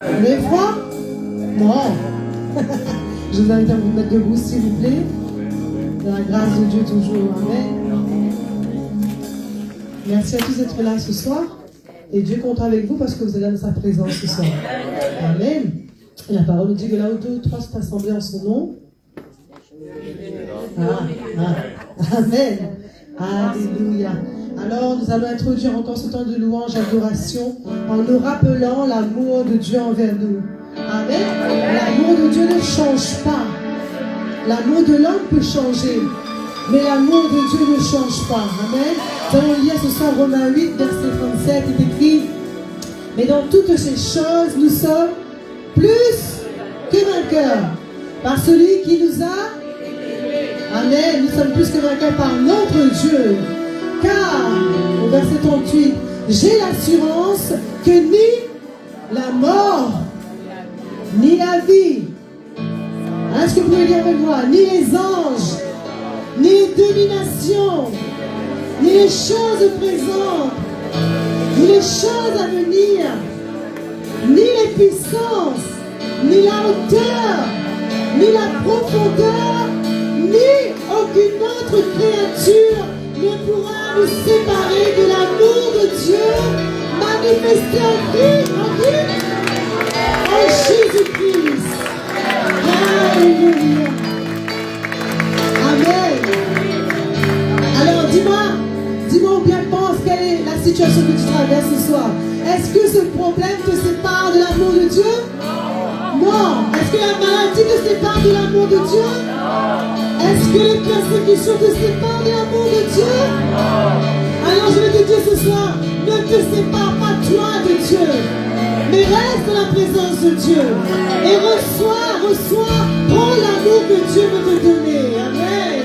Vous avez froid? Non. Je vous invite à vous mettre debout, s'il vous plaît. De la grâce de Dieu toujours. Amen. Merci à tous d'être là ce soir. Et Dieu compte avec vous parce que vous êtes dans sa présence ce soir. Amen. Et la parole nous dit que là où 2 ou 3 sont assemblés en son nom. Amen. Alléluia. Alors, nous allons introduire encore ce temps de louange et d'adoration en nous rappelant l'amour de Dieu envers nous. Amen. L'amour de Dieu ne change pas. L'amour de l'homme peut changer, mais l'amour de Dieu ne change pas. Amen. Nous allons lire ce soir Romains 8, verset 37, il est écrit: mais dans toutes ces choses, nous sommes plus que vainqueurs par celui qui nous a. Amen. Nous sommes plus que vainqueurs par notre Dieu. Car, au verset 38, j'ai l'assurance que ni la mort, ni la vie, est-ce que vous pouvez lire avec moi, ni les anges, ni les dominations, ni les choses présentes, ni les choses à venir, ni les puissances, ni la hauteur, ni la profondeur, ni aucune autre créature ne pourra nous séparer de l'amour de Dieu manifesté en Jésus-Christ. Alléluia. Amen. Alors dis-moi ou bien pense quelle est la situation que tu traverses ce soir. Est-ce que ce problème te sépare de l'amour de Dieu? Non. Est-ce que la maladie te sépare de l'amour de Dieu? Est-ce que les persécutions te séparent de l'amour de Dieu? Alors je vais te dire ce soir, ne te sépare pas toi de Dieu, mais reste dans la présence de Dieu et reçois, prends l'amour que Dieu veut te donner. Amen.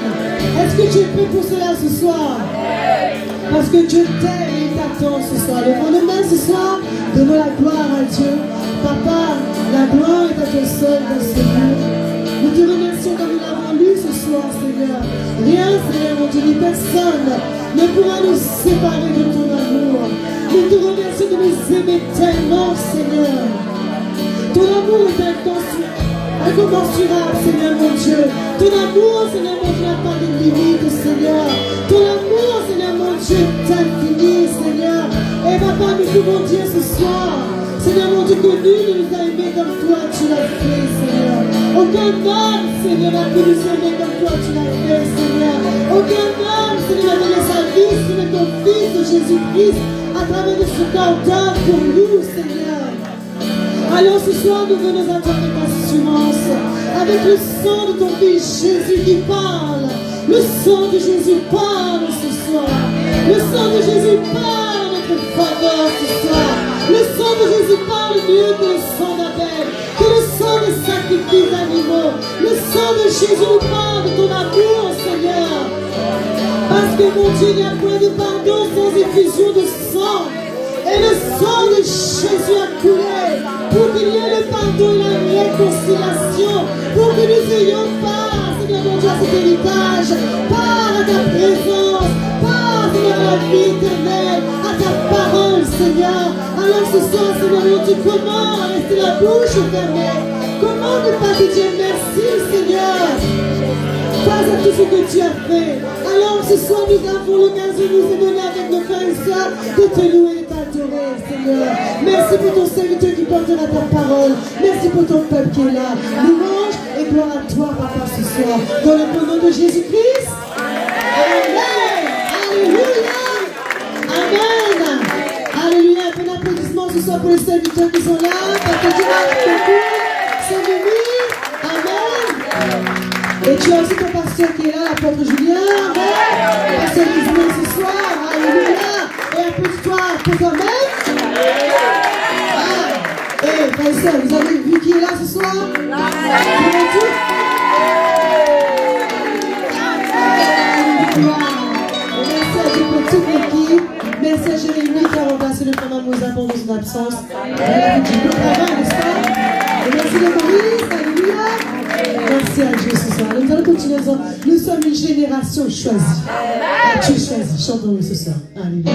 Est-ce que tu es prêt pour cela ce soir? Parce que Dieu t'aime et t'attend ce soir. Levons nos mains ce soir, donnons la gloire à Dieu. Papa, la gloire est à toi seul dans ce lieu. Nous te remercions comme nous l'avons lu ce soir, Seigneur. Rien, Seigneur, mon Dieu, ni personne ne pourra nous séparer de ton amour. Nous te remercions de nous aimer tellement, Seigneur. Ton amour est incommensurable, Seigneur, mon Dieu. Ton amour, Seigneur, mon Dieu, n'a pas de limite, Seigneur. Ton amour, Seigneur, mon Dieu, est infini, Seigneur. Et papa, nous pouvons dire ce soir, Seigneur, mon Dieu, que nul ne nous a aimés comme toi, tu l'as fait, Seigneur. Aucun homme, Seigneur, n'a pu nous aimer comme toi, tu l'as fait, Seigneur. Aucun homme, Seigneur, n'a donné sa vie, Seigneur, ton Fils, Jésus-Christ, à travers de ce qu'ordonne pour nous, Seigneur. Alors ce soir, nous venons à toi avec assurance, avec le sang de ton Fils Jésus qui parle. Le sang de Jésus parle ce soir. Le sang de Jésus parle en notre faveur ce soir. Le sang de Jésus parle mieux que le sang d'Abel, que le sang des sacrifices animaux. Le sang de Jésus nous parle de ton amour, Seigneur. Parce que mon Dieu, il n'y a point de pardon sans effusion de sang. Et le sang de Jésus a coulé pour qu'il y ait le pardon et la réconciliation, pour que nous ayons part, Seigneur mon Dieu, à cet héritage, part à ta présence, part, Seigneur, à la vie éternelle, à ta parole, Seigneur. Alors ce soir, Seigneur mon Dieu, comment rester la bouche fermée? Comment ne pas te dire merci, Seigneur, face à tout ce que tu as fait? Alors ce soir, nous avons l'occasion de nous donner avec nos frères et sœurs de te louer et t'adorer, Seigneur. Merci pour ton serviteur qui portera ta parole. Merci pour ton peuple qui est là. Louange et gloire à toi, Papa, ce soir. Dans le nom de Jésus-Christ. Amen. Alléluia. Amen. Alléluia. Un peu d'applaudissements ce soir pour les serviteurs qui sont là. Parce que Dieu va beaucoup. C'est venu. Amen. Et tu as aussi ton pasteur qui est là, l'apôtre Julien. Amen. Pasteur qui vient ce soir. Alléluia. Et applaudis-toi pour toi-même. Et frères et sœurs, vous avez vu qui est là ce soir? Merci à Dieu pour toute l'équipe. Merci à Jérémie qui a remplacé le frère Moussa pendant son absence. Elle a fait du bon travail, n'est-ce pas? Et merci de Maurice. Alléluia. Merci à Dieu ce soir. Nous allons continuer en disant, nous sommes une génération choisie. Tu es choisi. Chantons-le ce soir. Alléluia.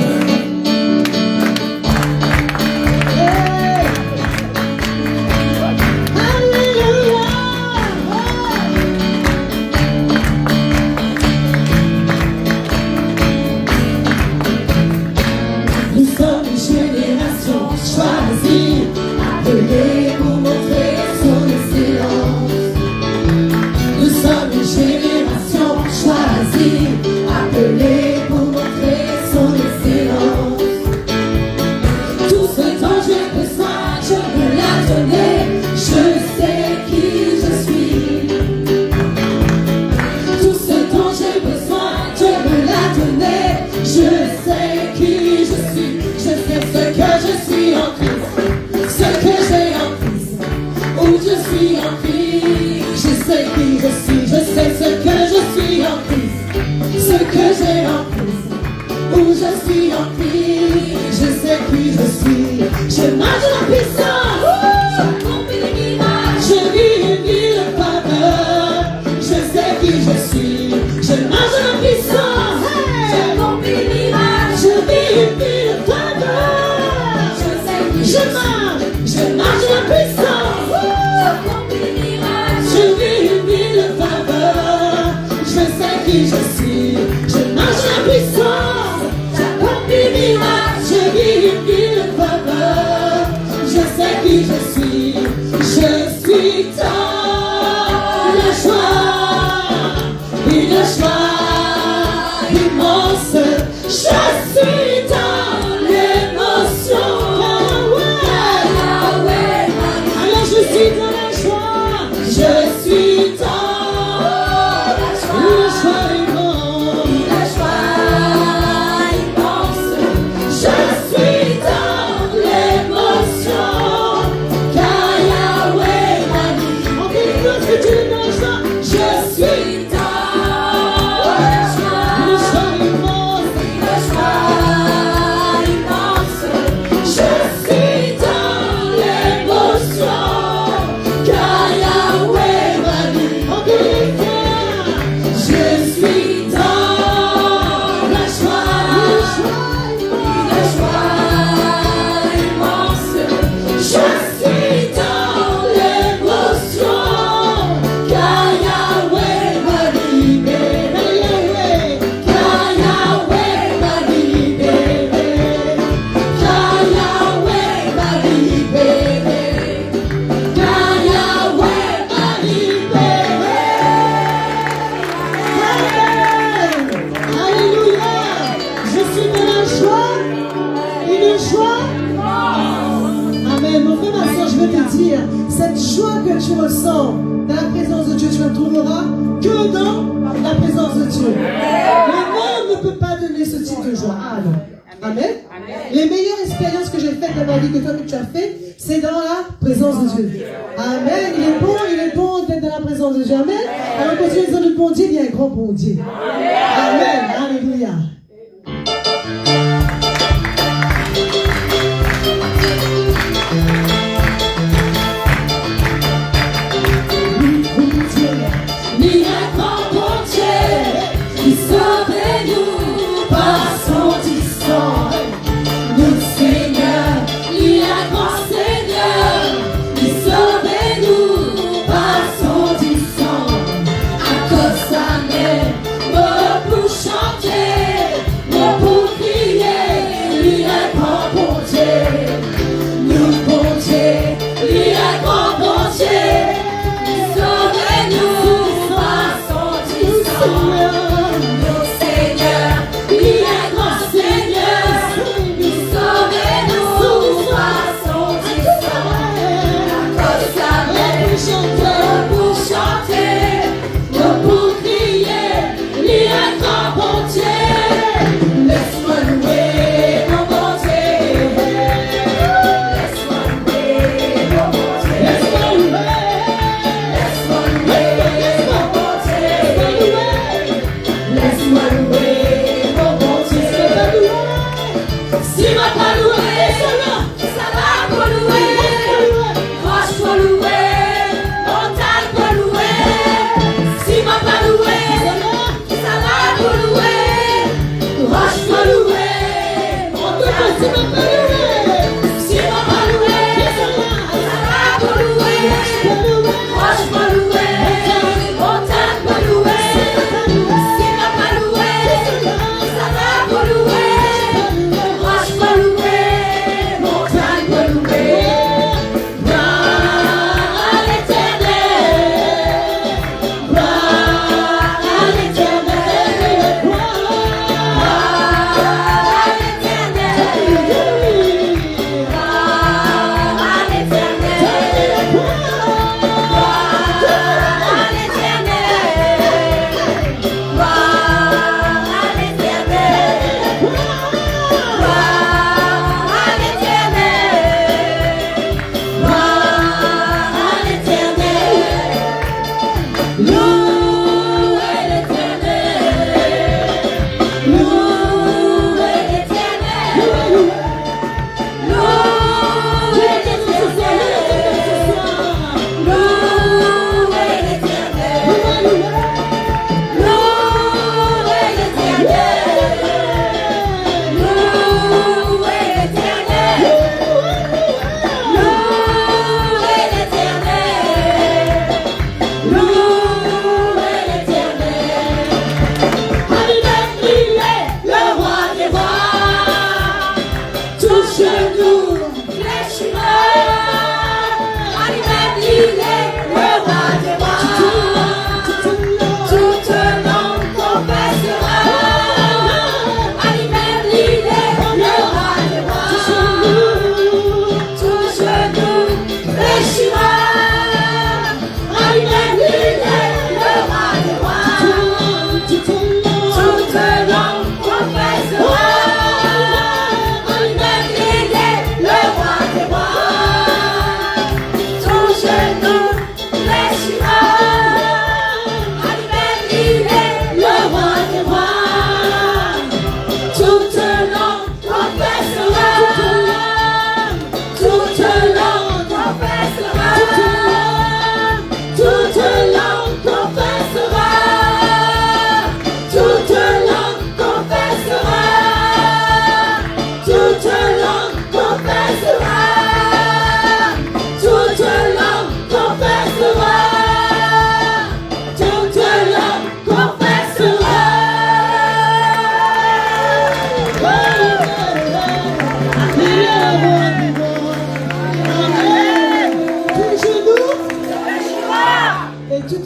que j'ai en Christ, où je suis en Christ, je sais qui je suis. Je marche dans la puissance, je vis une vie de faveur, je sais qui je suis. Je marche dans la puissance, je vis une vie de faveur, je marche dans la puissance, je vis une vie de faveur, je sais qui je suis. Je marche dans la puissance, j'accomplis miracles, je vis une vie de faveur, je sais qui je suis. Je suis dans la joie, une joie immense. Je suis dans l'émotion. Alors je suis dans la joie, je suis dans la joie immense. Je suis dans l'émotion, car Yahweh m'a dit. En quelque chose que tu es dans la joie, je suis dans la joie. Une joie immense, je suis dans l'émotion, car Yahweh m'a dit. En quelque chose, je suis dans la joie. Je suis dans l'émotion, car Yahweh m'a libéré, car Yahweh m'a libéré, car Yahweh m'a libéré, car Yahweh m'a libéré. Alléluia. Je suis dans la joie, une joie. Amen. Mon frère, ma soeur, je veux te dire, cette joie que tu ressens dans la présence de Dieu, tu ne la trouveras que dans la présence de Dieu. Le monde ne peut pas donner ce type de joie. Ah non. Amen. Les meilleures expériences que j'ai faites dans ma vie, que toi que tu as fait, c'est dans la présence de Dieu. Amen. Il est bon d'être dans la présence de Dieu. Amen. Alors quand tu es dans le bon Dieu, il y a un grand bon Dieu. Amen. Alléluia. Ni un grand bon Dieu qui sauve-nous par son sang. Nous Seigneur, ni un grand Seigneur qui sauve-nous par son sang. À cause sa mère, pour chanter, pour crier, ni un grand bon Dieu. Nous bon Dieu, ni un grand bon Dieu. Sauve-nous par son sang. Nos Seigneur, il est grand Seigneur. Sauve-nous par son sang. À cause sa mère, pour chanter, pour crier, il est grand bon Dieu. Laisse-moi louer mon bon Dieu. Laisse-moi louer mon bon Dieu. Laisse-moi louer. Laisse-moi louer mon bon Dieu. Laisse-moi louer mon bon Dieu. Si m'a pas loué, ça va pour louer. Roche pour louer, montagne pour louer. Si m'a pas loué, ça va pour louer. Roche pour louer, montagne pour louer. Si m'a pas loué, ça va pour louer. Roche pour louer, montagne pour louer. Si m'a pas loué, ça va pour louer. Roche pour louer, montagne pour louer. Gloire à l'Éternel, gloire à l'Éternel, gloire à l'Éternel, gloire à l'Éternel.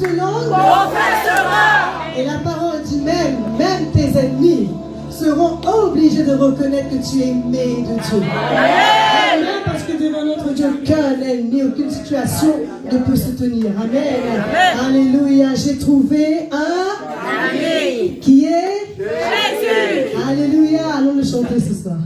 toutes langues confessera. Et la parole dit même tes ennemis seront obligés de reconnaître que tu es aimé de Dieu. Amen. Parce que devant notre Dieu, aucun ennemi, aucune situation ne peut se tenir. Amen. Alléluia. J'ai trouvé un ami qui est Jésus. Alléluia. Allons le chanter ce soir.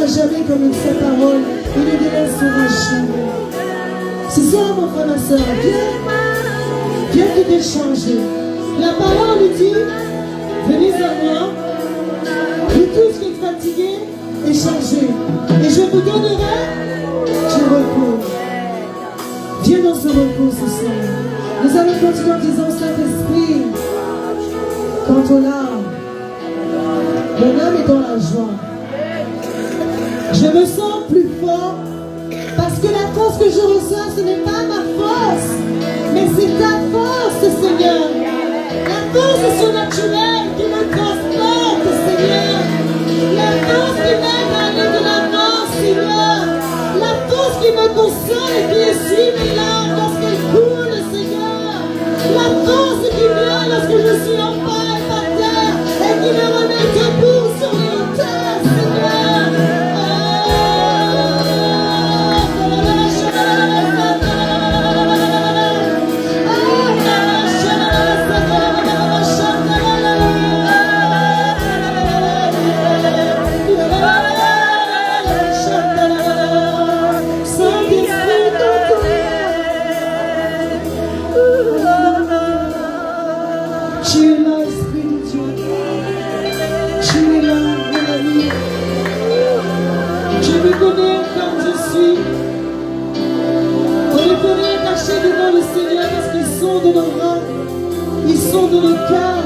Jamais comme une sa parole, il ne délaissera jamais. C'est ça, mon frère, ma soeur. Viens. Dieu qui peut changer. La parole nous dit, venez à moi, vous tous qui êtes fatigués et chargés, et je vous donnerai du repos. Viens dans ce repos ce soir. Nous allons continuer en disant, Saint-Esprit, quand on a, mon âme est dans la joie. Je me sens plus fort parce que la force que je reçois, ce n'est pas ma force, mais c'est ta force, Seigneur. La force surnaturelle qui me transporte, Seigneur. La force qui m'aide à aller de l'avant, Seigneur. La force qui me console et qui essuie mes larmes lorsqu'elles coulent, Seigneur. La force qui vient lorsque je suis en paille par terre et qui me remet debout sur les hauteurs, Seigneur. De nos rangs, ils sont de nos cœurs,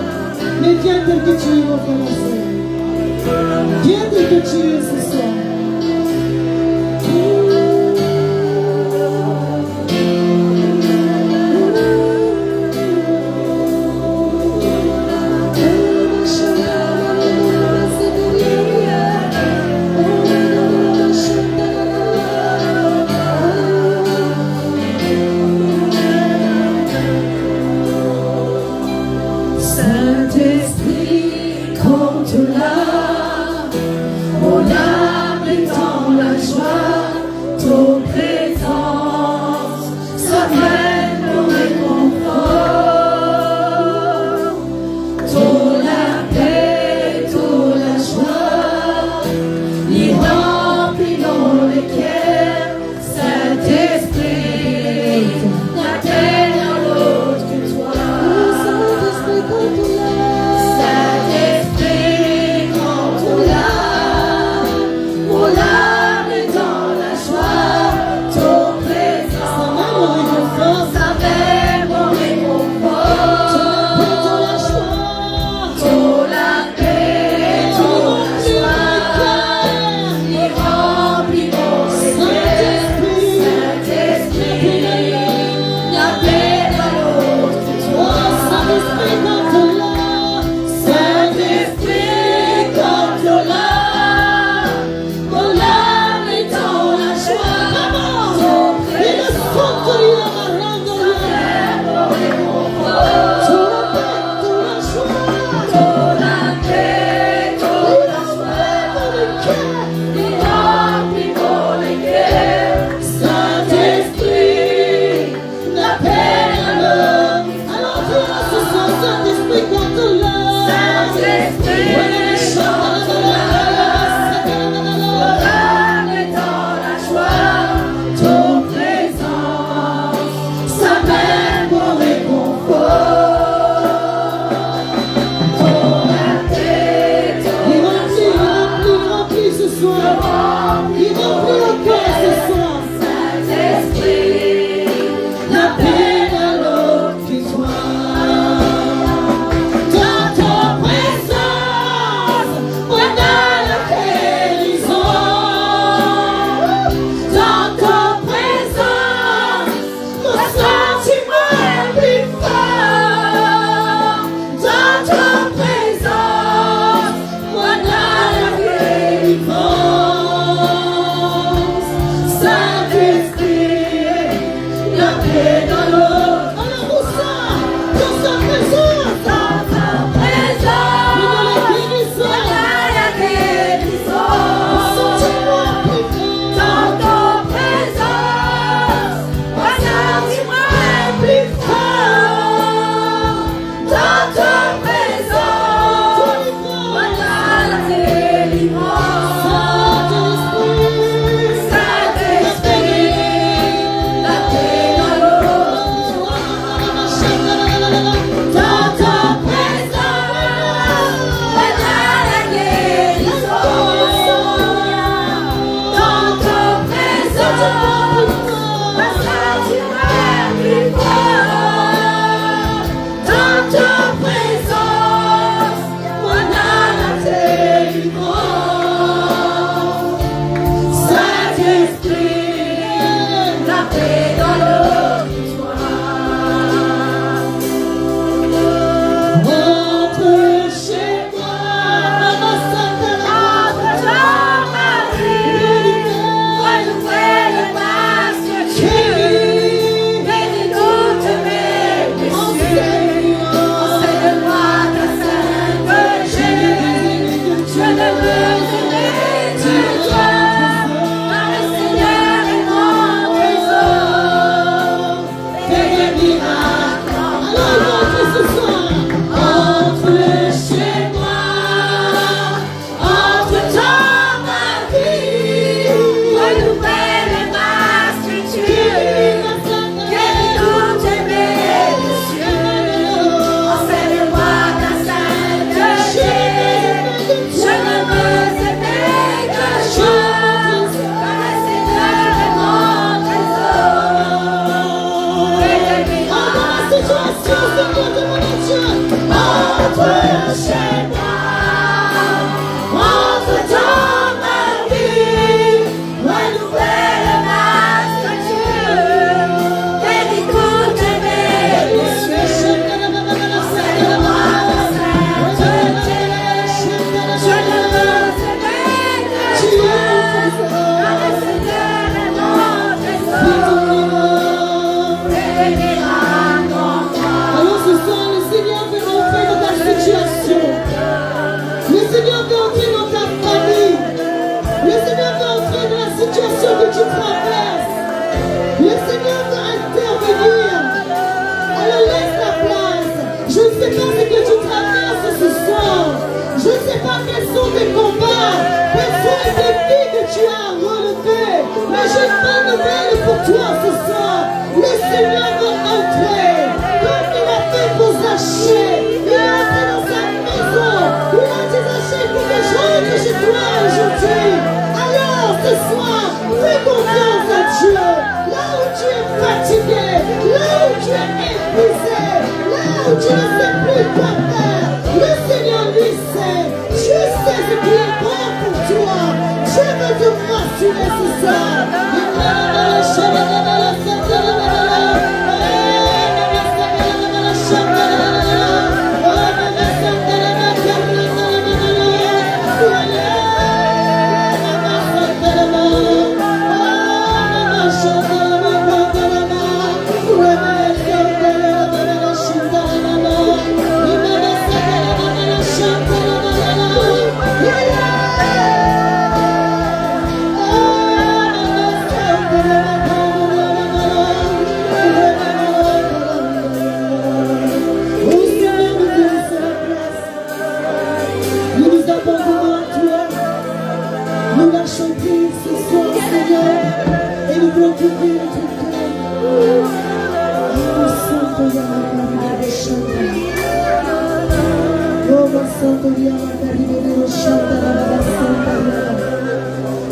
mais viens tel que tu es, mon frère et sœur. Viens tel que tu es ce soir. Saint-Esprit, quand tu l'as, on a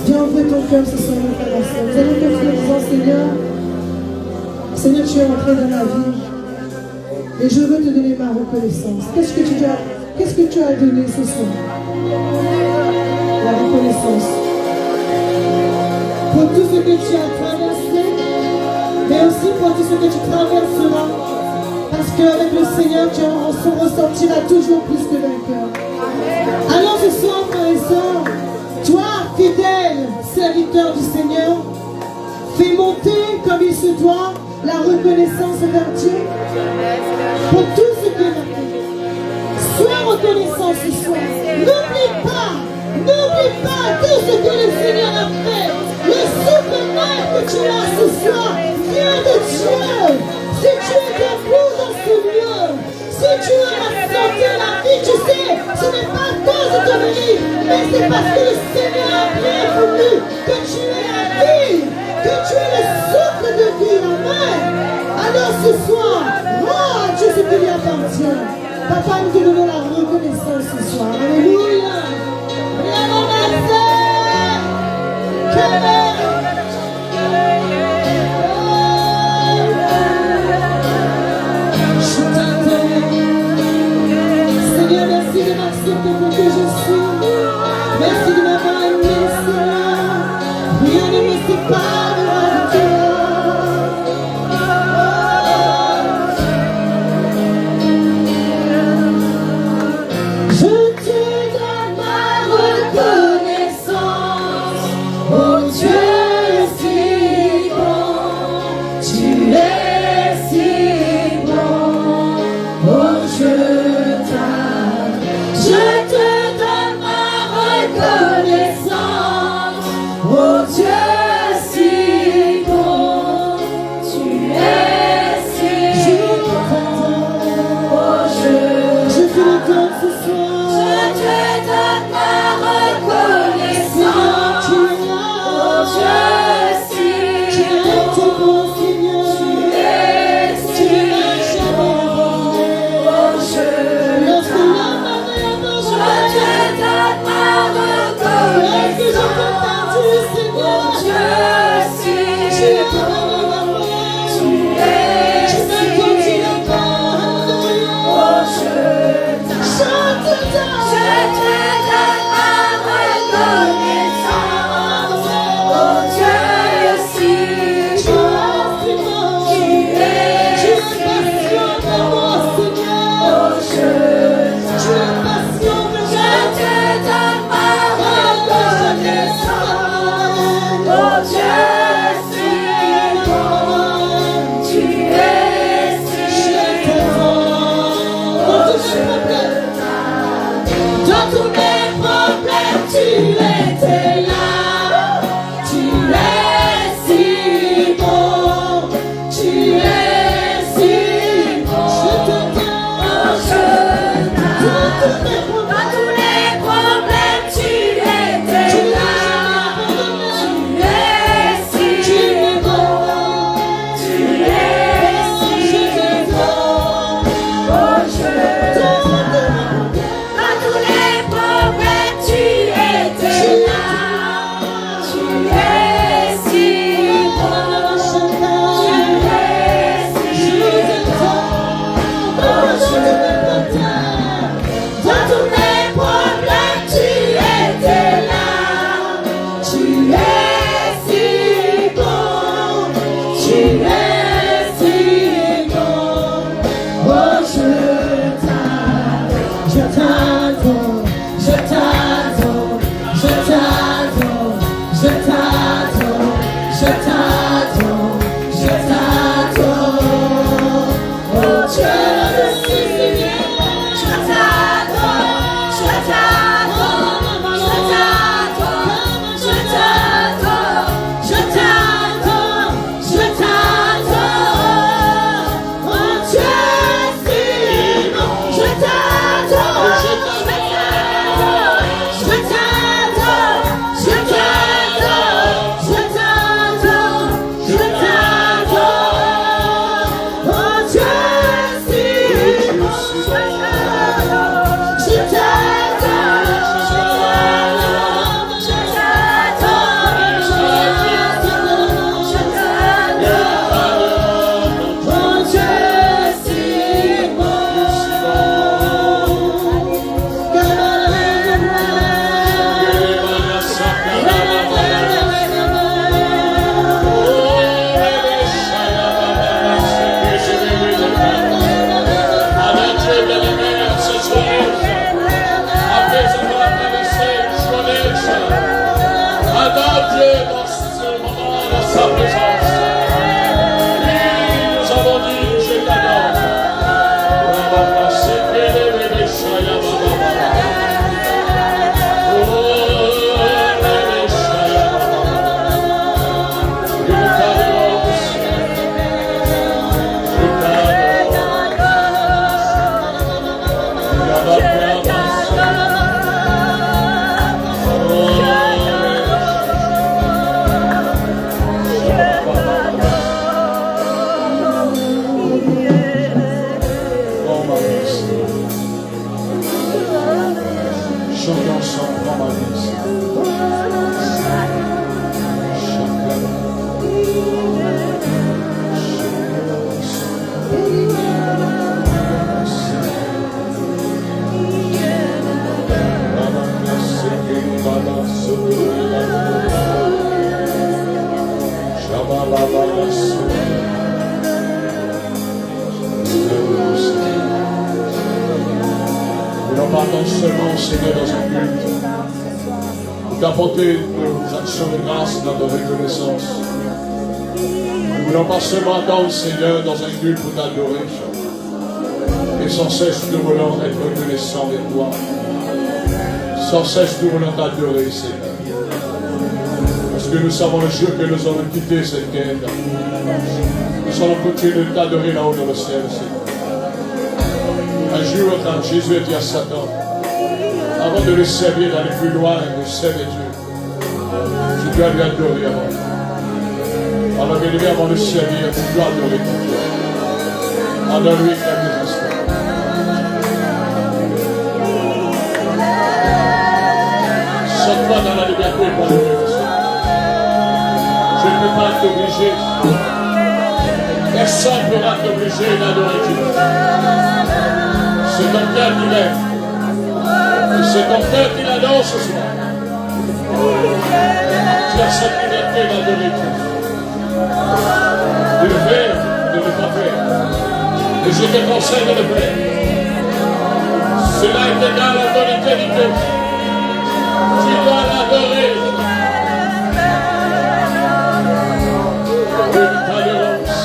Viens ouvrir ton cœur ce soir, mon frère et soeur. Vous allez me dire, disant, Seigneur, tu es entré dans ma vie et je veux te donner ma reconnaissance. Qu'est-ce que tu as donné ce soir? La reconnaissance. Pour tout ce que tu as traversé, mais aussi pour tout ce que tu traverseras. Parce qu'avec le Seigneur, tu en ressentiras toujours plus que vainqueur. Alors ce soir, frères et sœurs, toi, fidèle serviteur du Seigneur, fais monter comme il se doit la reconnaissance vers Dieu pour tout ce qu'il a fait. Sois reconnaissant ce soir. N'oublie pas tout ce que le Seigneur a fait. Le souffle même que tu as ce soir vient de Dieu. Si tu es debout dans ce lieu, si tu as la santé, la vie, tu sais, ce n'est pas à cause de ton mérite, mais c'est parce que le Seigneur a bien voulu que tu aies la vie, que tu aies le souffle de vie. Amen. Alors ce soir, rends à Dieu ce qui lui appartient. Papa, nous te donnons la reconnaissance ce soir. Alléluia. Seigneur, merci de m'accepter pour que je suis. Merci de m'avoir aimé, Seigneur. Rien ne me séparera de toi. t'entendre seulement, Seigneur, dans un culte. Pour t'apporter nos actions de grâce dans notre reconnaissance. Nous ne voulons pas seulement attendre, Seigneur, dans un culte pour t'adorer. Et sans cesse, nous voulons être reconnaissants de toi. Sans cesse, nous voulons t'adorer, Seigneur. Parce que nous savons le jour que nous allons quitter cette terre. Nous allons continuer de t'adorer là-haut dans le ciel, Seigneur. Un jour, quand Jésus a dit à Satan, avant de le servir, d'aller plus loin et de servir Dieu, tu dois lui adorer avant. Alors, bien aimé, avant de le servir, tu dois adorer ton Dieu. Adore-lui quelques instants. Sors-toi dans la liberté pour le Dieu. Je ne peux pas t'obliger. Personne ne pourra t'obliger d'adorer Dieu. C'est ton cœur qui l'aime. Et c'est ton cœur qui l'adore ce soir. Tu as cette liberté d'adorer Dieu. De le faire, de ne pas faire. Et je te conseille de le faire. Cela est égal à ton éternité. Tu dois l'adorer. Une tolérance.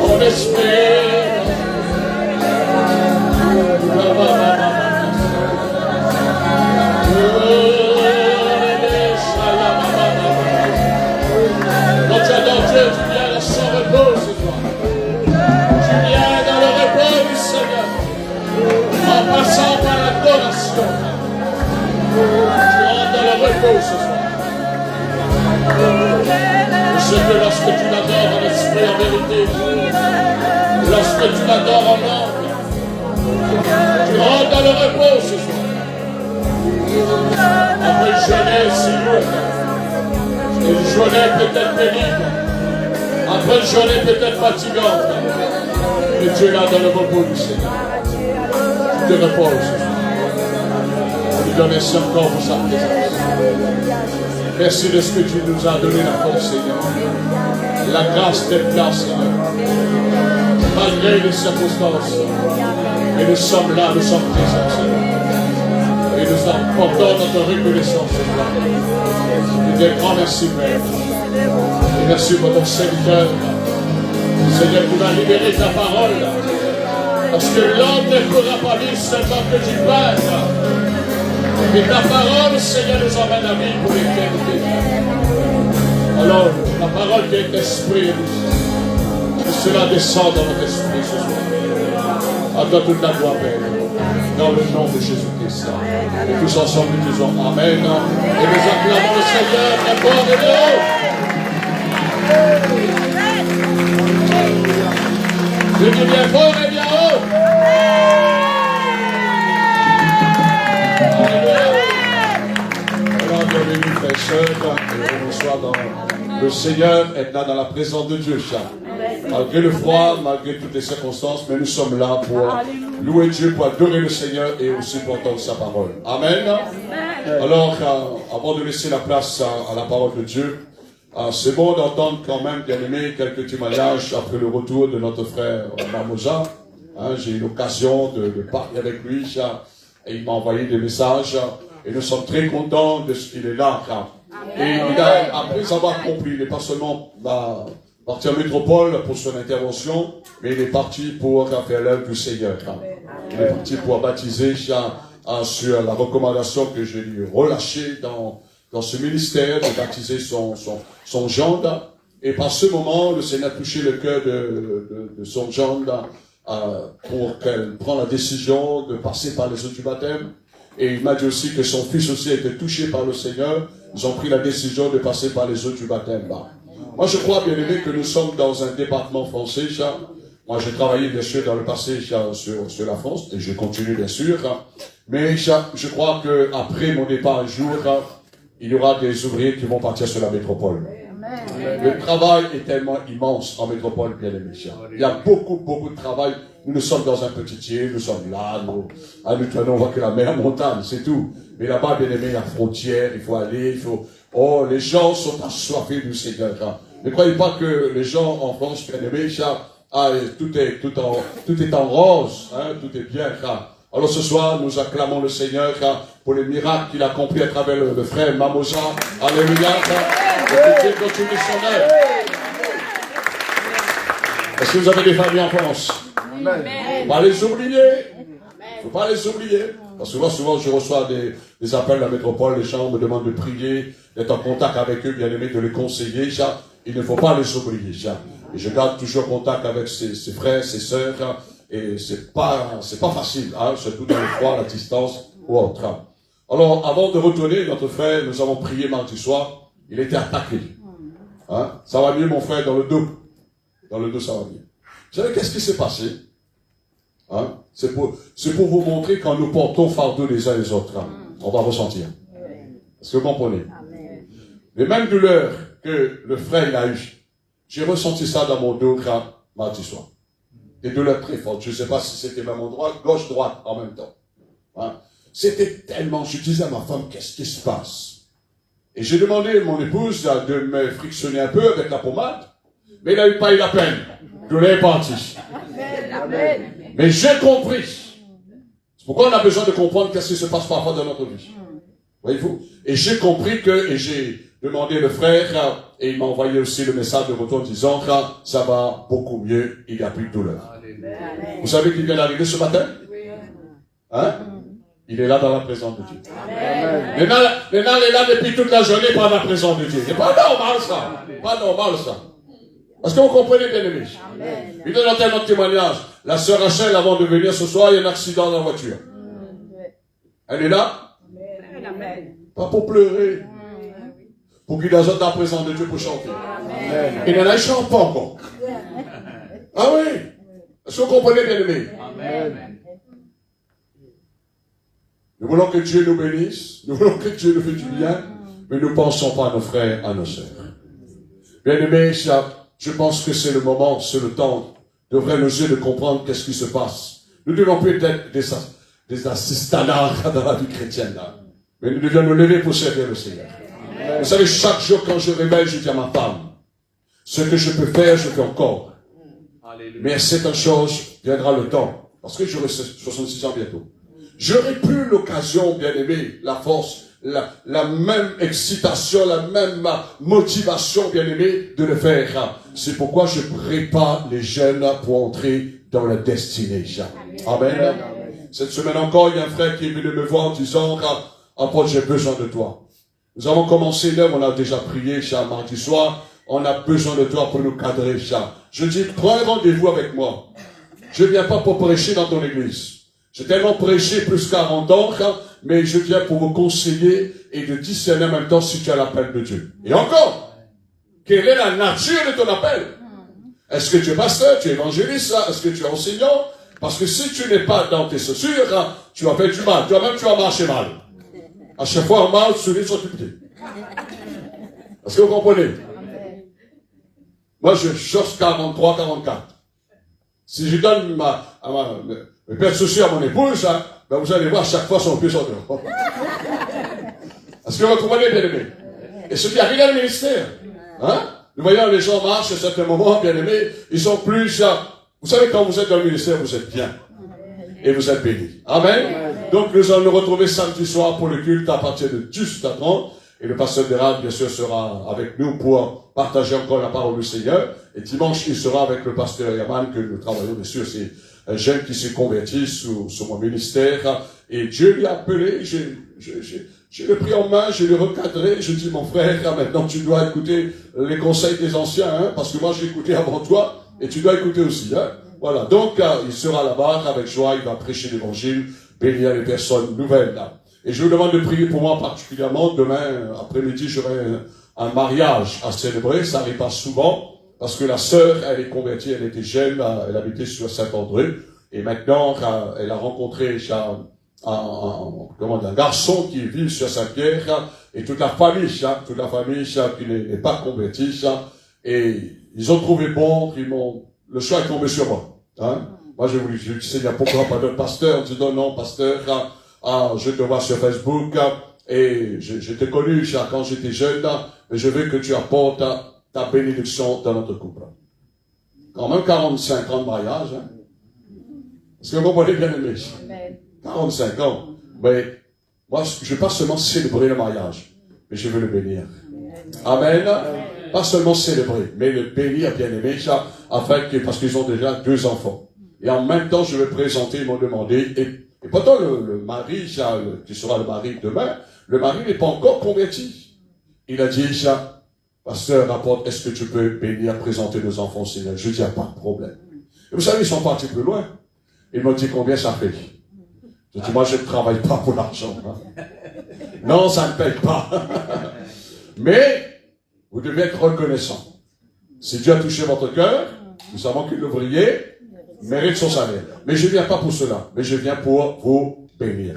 On espère. Quand tu adores Dieu, tu viens dans son repos ce soir. Tu viens dans le repos du Seigneur. En passant par l'adoration. Tu rentres dans le repos ce soir. Je sais que lorsque tu l'adores en esprit, en vérité, lorsque tu l'adores en langue, tu rentres dans le repos ce soir. Après une journée si lourde, une journée peut-être pénible, après une journée peut-être fatigante, mais tu es là dans le repos du Seigneur. Tu te reposes. On lui donne merci encore pour sa présence. Merci de ce que tu nous as donné la force, Seigneur. La grâce d'être là, Seigneur. Malgré les circonstances. Et nous sommes là, nous sommes présents, Seigneur. Et nous apportons notre reconnaissance. Nous te grand merci, Père. Et merci pour ton serviteur. Seigneur, tu vas libérer ta parole. Parce que l'homme ne pourra pas vivre seulement que tu parles. Et ta parole, Seigneur, nous emmène à vie pour l'éternité. Alors, la parole qui est esprit, que cela descend dans notre esprit ce soir. À toi toute la gloire, Père. Dans le nom de Jésus-Christ. Et tous ensemble, nous disons Amen. Et nous acclamons le Seigneur très fort et bien haut. Je dis bien fort et bien haut. Alors, bienvenue, frères et sœurs. Et bonsoir dans le Seigneur est là dans la présence de Dieu, Charles. Malgré le froid, malgré toutes les circonstances, mais nous sommes là pour louer Dieu, pour adorer le Seigneur et aussi pour entendre sa parole. Amen. Alors, avant de laisser la place à la parole de Dieu, c'est bon d'entendre quand même, bien aimé, quelques témoignages après le retour de notre frère Mamosa. J'ai eu l'occasion de parler avec lui et il m'a envoyé des messages et nous sommes très contents de ce qu'il est là. Et il a, après avoir compris, il n'est pas seulement parti en métropole pour son intervention, mais il est parti pour faire l'œuvre du Seigneur. Il est parti pour baptiser sur la recommandation que je lui ai relâchée dans ce ministère, de baptiser son gendre. Et par ce moment, le Seigneur a touché le cœur de son gendre pour qu'elle prenne la décision de passer par les eaux du baptême. Et il m'a dit aussi que son fils aussi a été touché par le Seigneur. Ils ont pris la décision de passer par les eaux du baptême. Moi, je crois, bien aimé, que nous sommes dans un département français. Moi, j'ai travaillé, bien sûr, dans le passé sur la France, et je continue, bien sûr. Mais je crois qu'après mon départ un jour, il y aura des ouvriers qui vont partir sur la métropole. Le travail est tellement immense en métropole, bien aimé. Il y a beaucoup, beaucoup de travail. Nous sommes dans un petit île, nous sommes là, nous on voit que la mer montagne, c'est tout. Mais là-bas, bien aimé, il y a frontière, il faut aller, oh, les gens sont assoiffés du Seigneur. Ne croyez pas que les gens en France, bien aimé, tout est en rose, tout est bien. Alors ce soir, nous acclamons le Seigneur pour les miracles qu'il a accomplis à travers le frère Mamosa. Alléluia. Et que Dieu continue son œuvre. Est-ce que vous avez des familles en France? Il ne faut pas les oublier. Il ne faut pas les oublier. Parce que souvent, je reçois des appels de la métropole, les gens me demandent de prier, d'être en contact avec eux, bien aimé, de les conseiller. Il ne faut pas les oublier. Et je garde toujours contact avec ses frères, ses sœurs. Et c'est pas facile, surtout dans le froid, la distance ou autre. Alors, avant de retourner, notre frère, nous avons prié mardi soir. Il était attaqué. Ça va mieux, mon frère, dans le dos. Dans le dos, ça va mieux. Vous savez, qu'est-ce qui s'est passé? C'est pour vous montrer quand nous portons fardeau les uns les autres. On va ressentir. Est-ce que vous comprenez? Les mêmes douleurs que le frère il a eu, j'ai ressenti ça dans mon dos mardi soir. Des douleurs très fortes. Je ne sais pas si c'était même endroit, gauche-droite en même temps. C'était tellement, je disais à ma femme, qu'est-ce qui se passe? Et j'ai demandé à mon épouse de me frictionner un peu avec la pommade, mais il n'a pas eu la peine. Douleur est partie. Mais j'ai compris. C'est pourquoi on a besoin de comprendre qu'est-ce qui se passe parfois dans notre vie. Voyez-vous? Et j'ai compris et j'ai demandé le frère, et il m'a envoyé aussi le message de retour disant que ça va beaucoup mieux, il n'y a plus de douleur. Vous savez qu'il vient d'arriver ce matin? Il est là dans la présence de Dieu. Maintenant, il est là depuis toute la journée par la présence de Dieu. C'est pas normal ça. Pas normal ça. Est-ce que vous comprenez, bien aimé? Il donne un autre témoignage. La sœur Rachel, avant de venir ce soir, il y a un accident dans la voiture. Elle est là? Pas pour pleurer. Pour qu'il ajoute dans la présence de Dieu pour chanter. Il n'en a chante pas encore. Ah oui? Est-ce que vous comprenez, bien aimé? Nous voulons que Dieu nous bénisse. Nous voulons que Dieu nous fasse du bien. Mais nous ne pensons pas à nos frères, à nos sœurs. Bien aimé, je pense que c'est le moment, c'est le temps d'ouvrir nos yeux, de comprendre qu'est-ce qui se passe. Nous devons plus être des assistants dans la vie chrétienne. Mais nous devons nous lever pour servir le Seigneur. Vous savez, chaque jour quand je réveille, je dis à ma femme, ce que je peux faire, je fais encore. Mais à certaines choses, viendra le temps. Parce que j'aurai 66 ans bientôt. J'aurai plus l'occasion, bien aimé, la force, la même excitation, la même motivation, bien aimé, de le faire. C'est pourquoi je prépare les jeunes pour entrer dans la destinée. Amen. Cette semaine encore, il y a un frère qui est venu me voir en disant, apôtre, j'ai besoin de toi. Nous avons commencé l'heure, on a déjà prié, mardi soir. On a besoin de toi pour nous cadrer, Je dis, prends un rendez-vous avec moi. Je ne viens pas pour prêcher dans ton église. J'ai tellement prêché plus 40 ans, mais je viens pour vous conseiller et de discerner en même temps si tu as l'appel de Dieu. Et encore, quelle est la nature de ton appel? Est-ce que tu es pasteur, tu es évangéliste, est-ce que tu es enseignant? Parce que si tu n'es pas dans tes chaussures, tu vas faire du mal. Toi-même, tu vas marcher mal. À chaque fois, en mal, celui sont dupliqués. Est-ce que vous comprenez? Moi, je cherche 43, 44. Si je donne mes paires de chaussures à mon épouse, ben vous allez voir, chaque fois, son pied sur dehors. Est-ce que vous comprenez, bien aimé? Et ce qui arrive dans le ministère, nous voyons les gens marchent à certains moments, bien aimés, ils sont plus, vous savez, quand vous êtes dans le ministère, vous êtes bien. Et vous êtes bénis. Amen. Donc, nous allons nous retrouver samedi soir pour le culte à partir de 18h30. Et le pasteur Dérald, bien sûr, sera avec nous pour partager encore la parole du Seigneur. Et dimanche, il sera avec le pasteur Yaman, que nous travaillons, bien sûr, c'est un jeune qui s'est converti sous mon ministère. Et Dieu lui a appelé, je l'ai pris en main, je l'ai recadré, je dis, mon frère, maintenant tu dois écouter les conseils des anciens, parce que moi j'ai écouté avant toi, et tu dois écouter aussi, Voilà. Donc, il sera là-bas, avec joie, il va prêcher l'évangile, bénir les personnes nouvelles, Et je vous demande de prier pour moi particulièrement. Demain après-midi, j'aurai un mariage à célébrer. Ça n'arrive pas souvent, parce que la sœur, elle est convertie, elle était jeune, elle habitait sur Saint-André. Et maintenant, elle a rencontré un garçon qui vit sur Saint-Pierre, et toute la famille qui n'est pas convertie, et ils ont trouvé bon, le choix est tombé sur moi. Moi, je voulais, je dis, Seigneur, pourquoi pas de pasteur? On dit, non, pasteur, je te vois sur Facebook, et je t'ai connu, quand j'étais jeune, mais je veux que tu apportes ta bénédiction dans notre couple. Quand même 45 ans de mariage, Est-ce que vous comprenez, bien aimé? 45 ans. Mais moi, je ne vais pas seulement célébrer le mariage, mais je veux le bénir. Amen. Pas seulement célébrer, mais le bénir, bien aimé, parce qu'ils ont déjà 2 enfants. Et en même temps, je vais présenter, ils m'ont demandé, et pourtant le mari, qui sera le mari demain, le mari n'est pas encore converti. Il a dit, pasteur, rapporte, est-ce que tu peux bénir, présenter nos enfants au Seigneur? Je dis, il n'y a pas de problème. Et vous savez, ils sont partis plus loin. Ils m'ont dit, combien ça fait? Je dis, moi, je ne travaille pas pour l'argent. Hein. Non, ça ne paye pas. Mais, vous devez être reconnaissant. Si Dieu a touché votre cœur, nous savons que l'ouvrier mérite son salaire. Mais je ne viens pas pour cela, mais je viens pour vous bénir.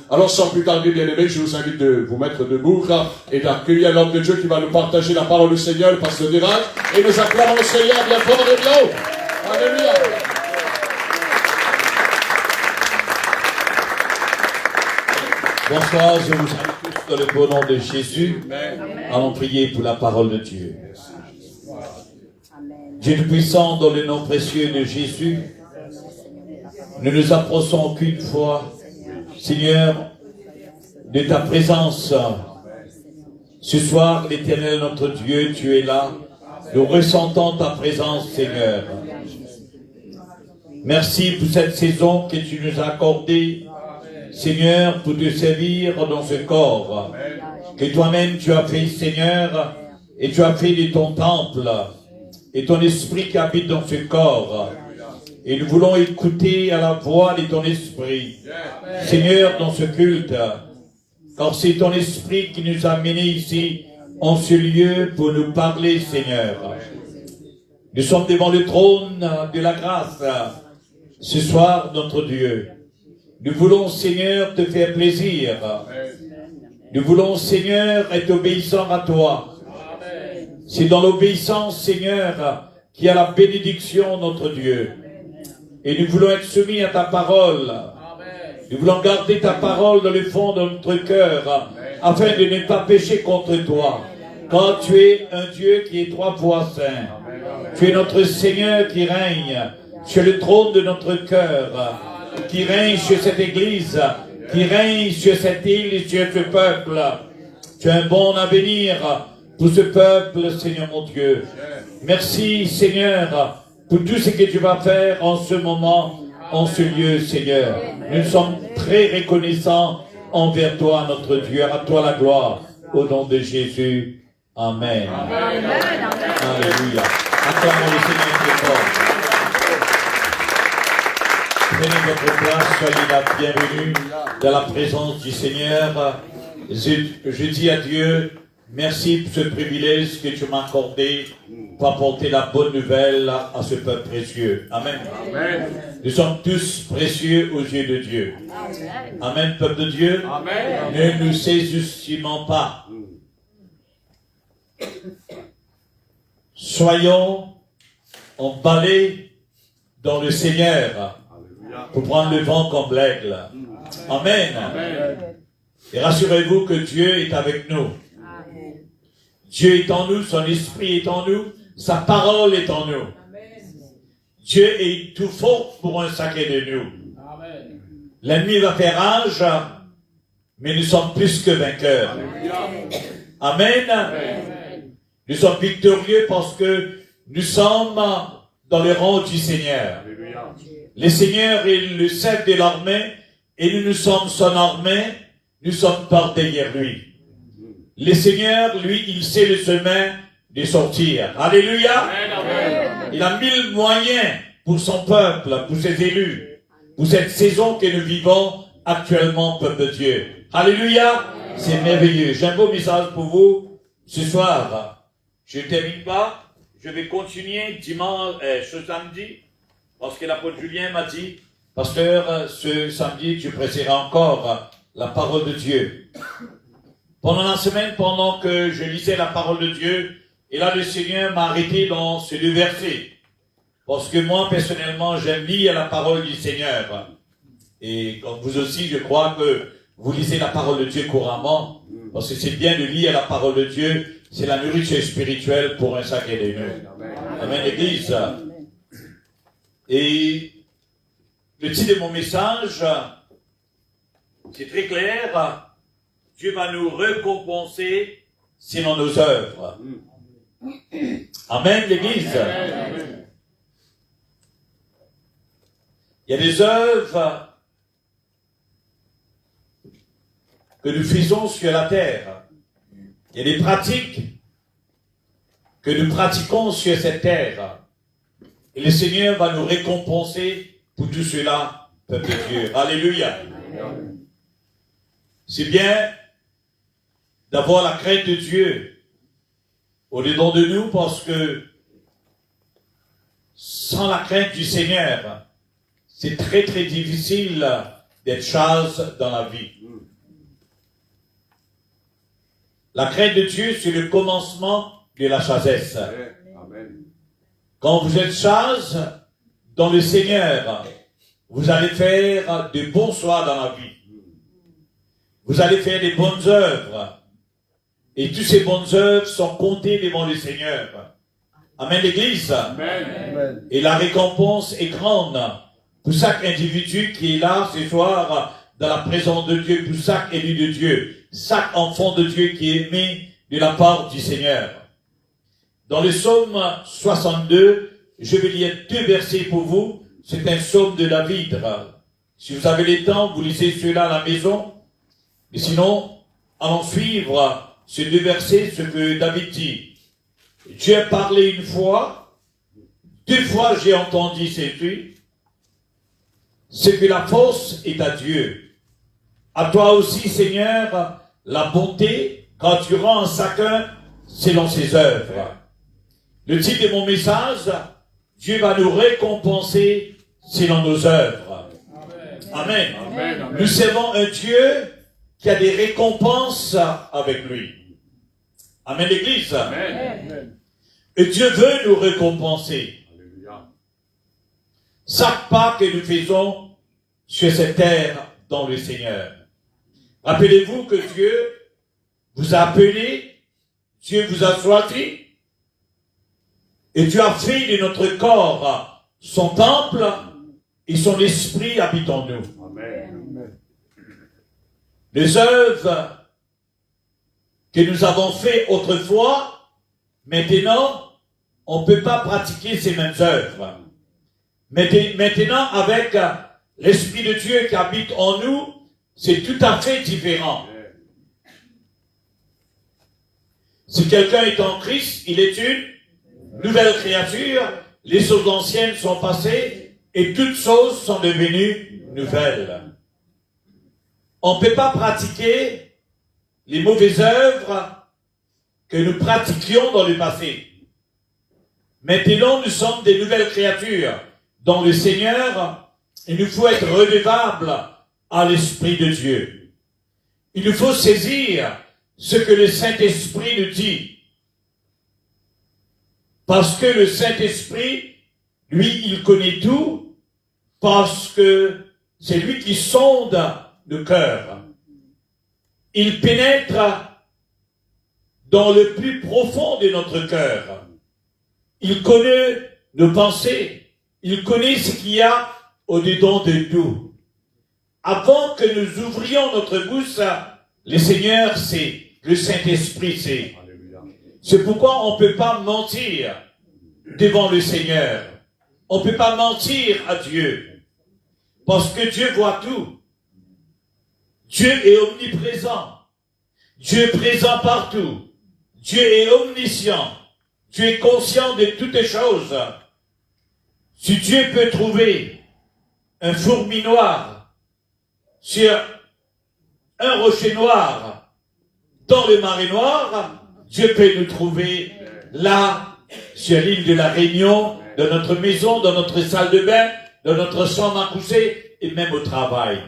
Alors, sans plus tarder, bien-aimés, je vous invite de vous mettre debout et d'accueillir l'homme de Dieu qui va nous partager la parole du Seigneur, le pasteur Dirage, et nous acclamons le Seigneur bien fort et bien haut. Alléluia. Bonsoir, je vous salue tous dans le beau nom de Jésus. Allons prier pour la parole de Dieu. Dieu Tout-Puissant, dans le nom précieux de Jésus, nous nous approchons qu'une fois, Seigneur, de ta présence. Ce soir, l'Éternel, notre Dieu, tu es là. Nous ressentons ta présence, Seigneur. Merci pour cette saison que tu nous as accordée, Seigneur, pour te servir dans ce corps que toi-même tu as fait, Seigneur, et tu as fait de ton temple et ton esprit qui habite dans ce corps. Et nous voulons écouter à la voix de ton esprit, Seigneur, dans ce culte, car c'est ton esprit qui nous a menés ici, en ce lieu, pour nous parler, Seigneur. Nous sommes devant le trône de la grâce, ce soir, notre Dieu. Nous voulons, Seigneur, te faire plaisir. Nous voulons, Seigneur, être obéissants à toi. C'est dans l'obéissance, Seigneur, qu'il y a la bénédiction, notre Dieu. Et nous voulons être soumis à ta parole. Nous voulons garder ta parole dans le fond de notre cœur, afin de ne pas pécher contre toi. Car tu es un Dieu qui est 3 fois saint. Tu es notre Seigneur qui règne sur le trône de notre cœur, qui règne sur cette église, qui règne sur cette île et sur ce peuple. Tu as un bon avenir pour ce peuple, Seigneur mon Dieu. Merci, Seigneur, pour tout ce que tu vas faire en ce moment, en ce lieu, Seigneur. Nous sommes très reconnaissants envers toi, notre Dieu. À toi la gloire, au nom de Jésus. Amen. Amen. Alléluia. Acclamons le Seigneur très fort. Prenez votre place, soyez la bienvenue dans la présence du Seigneur. Je dis à Dieu, merci pour ce privilège que tu m'as accordé pour apporter la bonne nouvelle à ce peuple précieux. Amen. Amen. Nous sommes tous précieux aux yeux de Dieu. Amen, peuple de Dieu. Amen. Ne nous sous-estimons pas. Soyons emballés dans le Seigneur pour prendre le vent comme l'aigle. Amen. Amen. Et rassurez-vous que Dieu est avec nous. Amen. Dieu est en nous, son esprit est en nous, sa parole est en nous. Amen. Dieu est tout fort pour un sacré de nous. Amen. L'ennemi va faire rage, mais nous sommes plus que vainqueurs. Amen. Amen. Nous sommes victorieux parce que nous sommes dans le rang du Seigneur. Le Seigneur est le chef de l'armée et nous sommes son armée, nous sommes par derrière lui. Le Seigneur, lui, il sait le chemin de sortir. Alléluia. Amen. Il a 1000 moyens pour son peuple, pour ses élus, pour cette saison que nous vivons actuellement, peuple de Dieu. Alléluia. C'est merveilleux. J'ai un beau message pour vous ce soir. Je ne termine pas. Je vais continuer dimanche, ce samedi. Parce que l'apôtre Julien m'a dit, pasteur, ce samedi, tu prêcheras encore la parole de Dieu. Pendant la semaine, pendant que je lisais la parole de Dieu, et là, le Seigneur m'a arrêté dans ce 2 versets. Parce que moi, personnellement, j'aime lire la parole du Seigneur. Et comme vous aussi, je crois que vous lisez la parole de Dieu couramment. Parce que c'est bien de lire la parole de Dieu. C'est la nourriture spirituelle pour un sacré de nous. Amen, l'Église. Et le titre de mon message, C'est très clair. Dieu va nous récompenser selon nos œuvres. Amen, l'Église. Il y a des œuvres que nous faisons sur la terre. Il y a des pratiques que nous pratiquons sur cette terre. Et le Seigneur va nous récompenser pour tout cela, peuple de Dieu. Alléluia. C'est bien d'avoir la crainte de Dieu au-dedans de nous, parce que sans la crainte du Seigneur, c'est très très difficile d'être sage dans la vie. La crainte de Dieu, c'est le commencement de la sagesse. Quand vous êtes sage dans le Seigneur, vous allez faire de bons choix dans la vie. Vous allez faire des bonnes œuvres. Et toutes ces bonnes œuvres sont comptées devant le Seigneur. Amen, l'Église. Amen. Et la récompense est grande pour chaque individu qui est là ce soir dans la présence de Dieu, pour chaque élu de Dieu, chaque enfant de Dieu qui est aimé de la part du Seigneur. Dans le psaume 62, je vais lire 2 versets pour vous. C'est un psaume de David. Si vous avez le temps, vous lisez cela à la maison. Et sinon, allons suivre ces 2 versets, ce que David dit. Dieu a parlé une fois, 2 fois j'ai entendu ceci. C'est que la force est à Dieu. À toi aussi, Seigneur, la bonté, quand tu rends chacun selon ses œuvres. Le titre de mon message, Dieu va nous récompenser selon nos œuvres. Amen. Amen. Nous servons un Dieu qui a des récompenses avec lui. Amen, l'Église. Amen. Et Dieu veut nous récompenser. Chaque pas que nous faisons sur cette terre dans le Seigneur. Rappelez-vous que Dieu vous a appelé, Dieu vous a choisi, et Dieu a fait de notre corps son temple, et son esprit habite en nous. Amen. Les œuvres que nous avons faites autrefois, maintenant, on ne peut pas pratiquer ces mêmes œuvres. Maintenant, avec l'Esprit de Dieu qui habite en nous, c'est tout à fait différent. Si quelqu'un est en Christ, il est une nouvelle créature, les choses anciennes sont passées et toutes choses sont devenues nouvelles. On ne peut pas pratiquer les mauvaises œuvres que nous pratiquions dans le passé. Maintenant, nous sommes des nouvelles créatures dans le Seigneur. Il nous faut être redevables à l'Esprit de Dieu. Il nous faut saisir ce que le Saint-Esprit nous dit. Parce que le Saint-Esprit, lui, il connaît tout, parce que c'est lui qui sonde nos cœurs. Il pénètre dans le plus profond de notre cœur. Il connaît nos pensées. Il connaît ce qu'il y a au-dedans de nous. Avant que nous ouvrions notre bouche, le Seigneur sait, le Saint-Esprit sait. C'est pourquoi on ne peut pas mentir devant le Seigneur. On ne peut pas mentir à Dieu. Parce que Dieu voit tout. Dieu est omniprésent. Dieu est présent partout. Dieu est omniscient. Dieu est conscient de toutes les choses. Si Dieu peut trouver un fourmi noir sur un rocher noir dans le marais noir, Dieu peut nous trouver là, sur l'île de la Réunion, dans notre maison, dans notre salle de bain, dans notre chambre à coucher et même au travail.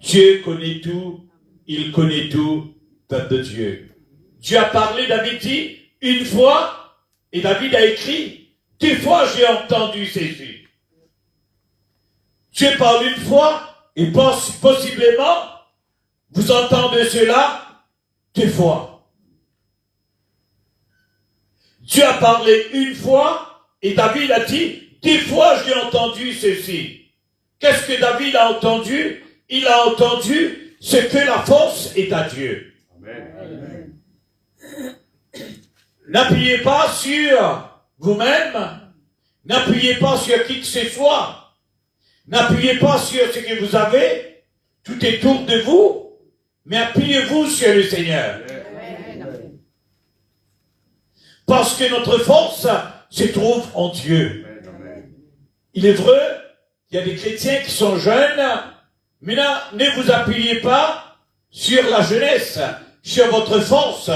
Dieu connaît tout, il connaît tout, peuple de Dieu. Dieu a parlé, David dit, une fois, et David a écrit, 2 fois j'ai entendu ceci. Dieu parle une fois, et possiblement, vous entendez cela 2 fois. Dieu a parlé une fois, et David a dit, 2 fois j'ai entendu ceci. Qu'est-ce que David a entendu? il a entendu ce que la force est à Dieu. Amen. N'appuyez pas sur vous-même, n'appuyez pas sur qui que ce soit, n'appuyez pas sur ce que vous avez, tout est autour de vous, mais appuyez-vous sur le Seigneur. Parce que notre force se trouve en Dieu. Il est vrai, il y a des chrétiens qui sont jeunes, mais là, ne vous appuyez pas sur la jeunesse, sur votre force,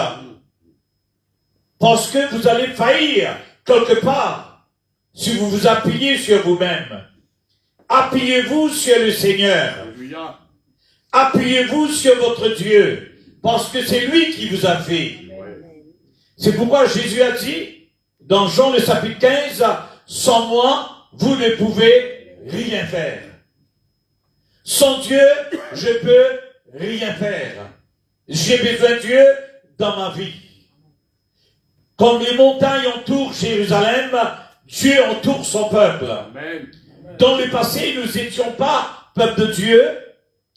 parce que vous allez faillir quelque part si vous vous appuyez sur vous-même. Appuyez-vous sur le Seigneur. Alléluia. Appuyez-vous sur votre Dieu, parce que c'est lui qui vous a fait. C'est pourquoi Jésus a dit, dans Jean le chapitre 15, sans moi, vous ne pouvez rien faire. Sans Dieu, je peux rien faire. J'ai besoin de Dieu dans ma vie. Comme les montagnes entourent Jérusalem, Dieu entoure son peuple. Amen. Dans le passé, nous n'étions pas peuple de Dieu,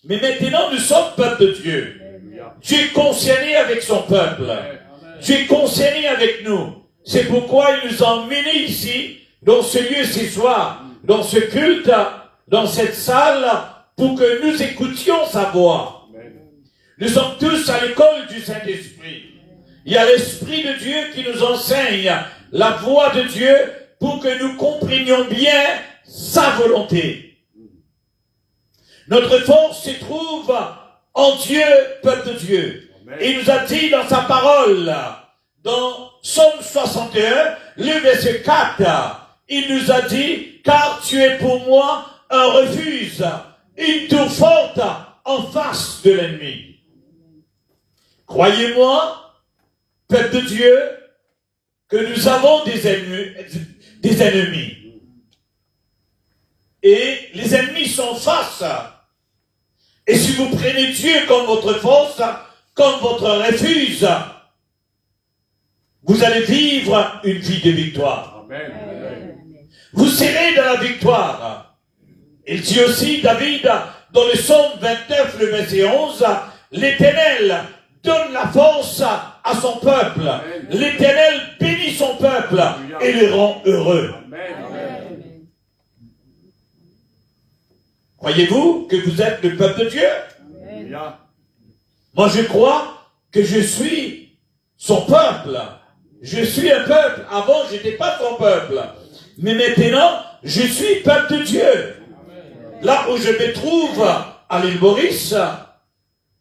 mais maintenant nous sommes peuple de Dieu. Dieu est concerné avec son peuple. Dieu est concerné avec nous. C'est pourquoi il nous a emmenés ici, dans ce lieu ce soir, dans ce culte, dans cette salle, pour que nous écoutions sa voix. Nous sommes tous à l'école du Saint-Esprit. Il y a l'Esprit de Dieu qui nous enseigne la voix de Dieu pour que nous comprenions bien sa volonté. Notre force se trouve en Dieu, peuple de Dieu. Et il nous a dit dans sa parole, dans Psaume 61, le verset 4, il nous a dit, car tu es pour moi un refuge, une tour forte en face de l'ennemi. Croyez-moi, peuple de Dieu, que nous avons des ennemis. Et les ennemis sont face. Et si vous prenez Dieu comme votre force, comme votre refuge, vous allez vivre une vie de victoire. Amen. Vous serez dans la victoire. Il dit aussi, David, dans le psaume 29, le verset 11, l'Éternel donne la force à son peuple. L'Éternel bénit son peuple et le rend heureux. Amen. Croyez-vous que vous êtes le peuple de Dieu? Alléluia. Moi, je crois que je suis son peuple. Je suis un peuple. Avant, je n'étais pas son peuple. Mais maintenant, je suis peuple de Dieu. Là où je me trouve à l'île Maurice,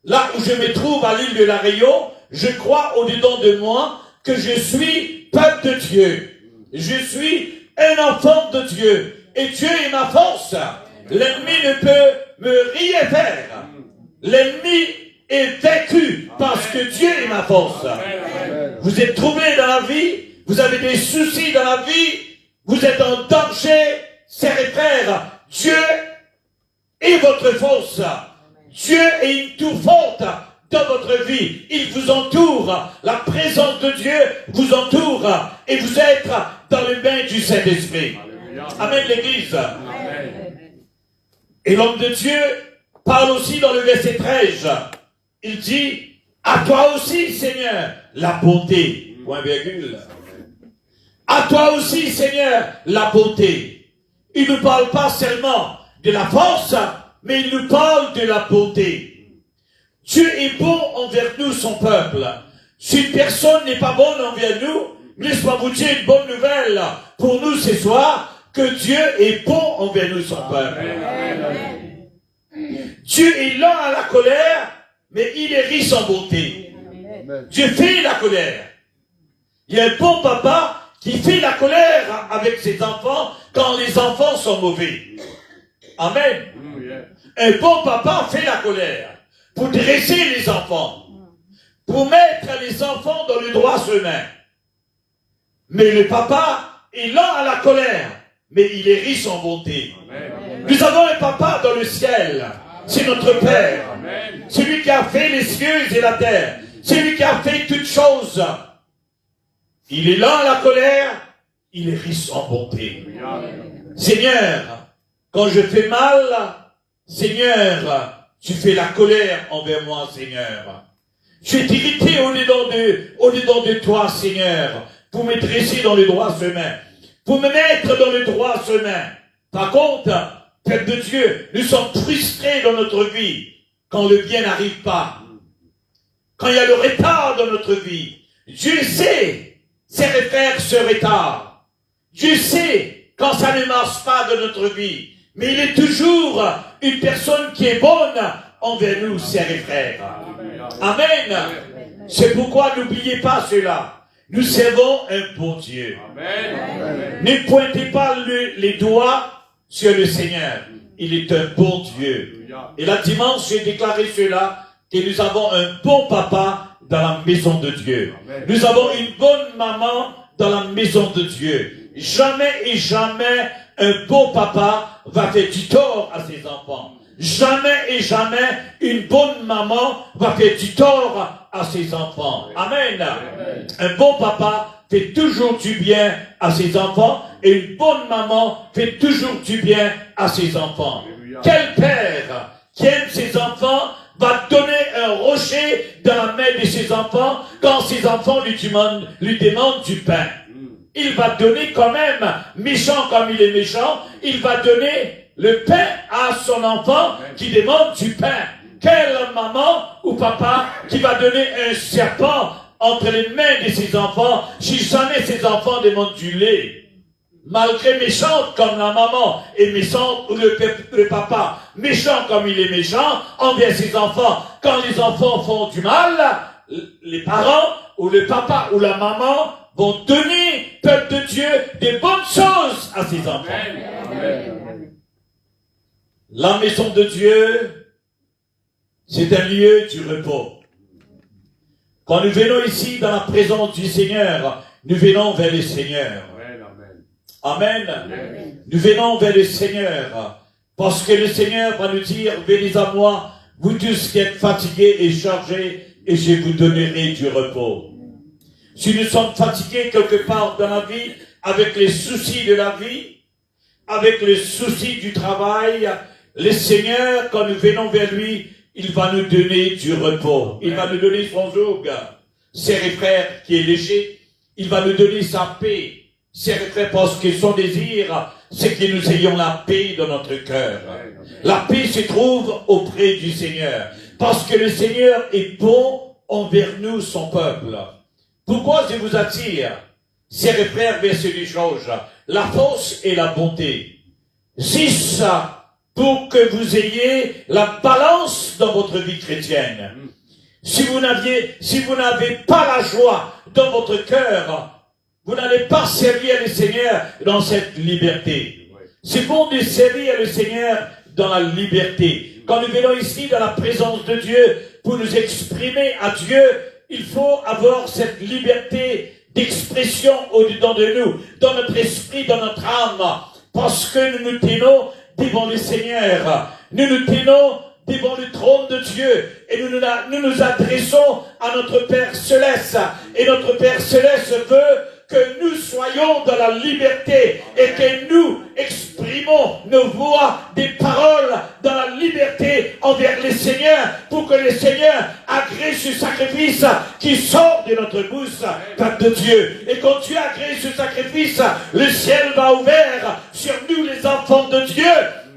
là où je me trouve à l'île de la Réunion, je crois au-dedans de moi que je suis peuple de Dieu. Je suis un enfant de Dieu. Et Dieu est ma force. L'ennemi ne peut me rien faire. L'ennemi est vaincu parce que Dieu est ma force. Vous êtes troublés dans la vie, vous avez des soucis dans la vie, vous êtes en danger, chers et frères. Dieu est votre force. Dieu est une tour forte dans votre vie. Il vous entoure. La présence de Dieu vous entoure. Et vous êtes dans les mains du Saint-Esprit. Amen, l'Église. Et l'homme de Dieu parle aussi dans le verset 13. Il dit, à toi aussi, Seigneur, la bonté. Point virgule. À toi aussi, Seigneur, la bonté. Il ne parle pas seulement de la force, mais il nous parle de la bonté. Dieu est bon envers nous, son peuple. Si une personne n'est pas bonne envers nous, laisse-moi vous dire une bonne nouvelle pour nous ce soir, que Dieu est bon envers nous, son peuple. Amen. Dieu est lent à la colère, mais il est riche en bonté. Dieu fait la colère. Il y a un bon papa qui fait la colère avec ses enfants quand les enfants sont mauvais. Amen. Un bon papa fait la colère pour dresser les enfants, pour mettre les enfants dans le droit chemin. Mais le papa est lent à la colère, mais il est riche en bonté. Nous avons un papa dans le ciel. C'est notre Père. Celui qui a fait les cieux et la terre. Celui qui a fait toutes choses. Il est lent à la colère, il est riche en bonté. Seigneur, quand je fais mal, Seigneur, tu fais la colère envers moi, Seigneur. Tu es irrité au-dedans de toi, Seigneur, pour me dresser dans le droit chemin, pour me mettre dans le droit chemin. Par contre, Père de Dieu, nous sommes frustrés dans notre vie quand le bien n'arrive pas, quand il y a le retard dans notre vie. Dieu sait faire ce retard. Dieu sait quand ça ne marche pas dans notre vie. Mais il est toujours une personne qui est bonne envers nous, chers et frères. Amen. C'est pourquoi n'oubliez pas cela. Nous servons un bon Dieu. Ne pointez pas les doigts sur le Seigneur. Il est un bon Dieu. Et la dimanche, j'ai déclaré cela, que nous avons un bon papa dans la maison de Dieu. Nous avons une bonne maman dans la maison de Dieu. Jamais et jamais un bon papa va faire du tort à ses enfants. Jamais et jamais une bonne maman va faire du tort à ses enfants. Amen. Un bon papa fait toujours du bien à ses enfants et une bonne maman fait toujours du bien à ses enfants. Quel père qui aime ses enfants va donner un rocher dans la main de ses enfants quand ses enfants lui demandent du pain? Il va donner quand même, méchant comme il est méchant, il va donner le pain à son enfant qui demande du pain. Quelle maman ou papa qui va donner un serpent entre les mains de ses enfants si jamais ses enfants demandent du lait? Malgré méchante comme la maman est méchante ou le papa méchant comme il est méchant envers ses enfants, quand les enfants font du mal, les parents ou le papa ou la maman vont donner, peuple de Dieu, des bonnes choses à ses enfants. Amen. La maison de Dieu, c'est un lieu du repos. Quand nous venons ici dans la présence du Seigneur, nous venons vers le Seigneur. Amen. Amen. Nous venons vers le Seigneur, parce que le Seigneur va nous dire, venez à moi, vous tous qui êtes fatigués et chargés, et je vous donnerai du repos. Si nous sommes fatigués quelque part dans la vie, avec les soucis de la vie, avec les soucis du travail, le Seigneur, quand nous venons vers lui, il va nous donner du repos. Il va nous donner son joug, chers et frères, qui est léger. Il va nous donner sa paix. Chers et frères, parce que son désir, c'est que nous ayons la paix dans notre cœur. La paix se trouve auprès du Seigneur. Parce que le Seigneur est bon envers nous, son peuple. Pourquoi je vous attire, chers et frères, vers ces deux choses, la force et la bonté? 6, pour que vous ayez la balance dans votre vie chrétienne. Si vous n'avez pas la joie dans votre cœur, vous n'allez pas servir le Seigneur dans cette liberté. C'est bon de servir le Seigneur dans la liberté. Quand nous venons ici dans la présence de Dieu pour nous exprimer à Dieu, il faut avoir cette liberté d'expression au-dedans de nous, dans notre esprit, dans notre âme, parce que nous nous tenons devant le Seigneur. Nous nous tenons devant le trône de Dieu et nous nous adressons à notre Père Céleste. Et notre Père Céleste veut que nous soyons dans la liberté et que nous exprimons nos voix, des paroles dans la liberté envers le Seigneur, pour que le Seigneur agrée ce sacrifice qui sort de notre bouche, peuple de Dieu. Et quand tu agrées ce sacrifice, le ciel va ouvert sur nous, les enfants de Dieu,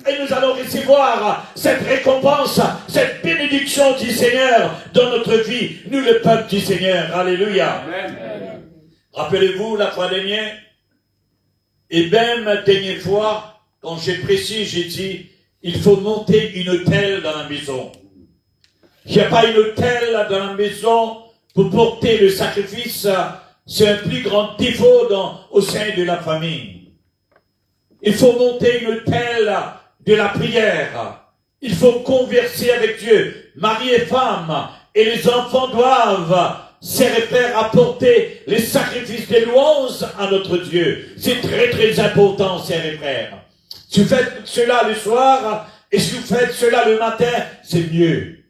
et nous allons recevoir cette récompense, cette bénédiction du Seigneur dans notre vie, nous le peuple du Seigneur. Alléluia. Amen. Rappelez-vous la fois dernière, et même dernière fois, quand j'ai prêché, j'ai dit, il faut monter une autel dans la maison. Il n'y a pas une autel dans la maison pour porter le sacrifice, c'est un plus grand défaut au sein de la famille. Il faut monter une autel de la prière. Il faut converser avec Dieu. Mari et femme, et les enfants doivent se réfère à apporter les sacrifices des louanges à notre Dieu. C'est très très important, chers et frères. Si vous faites cela le soir, et si vous faites cela le matin, c'est mieux.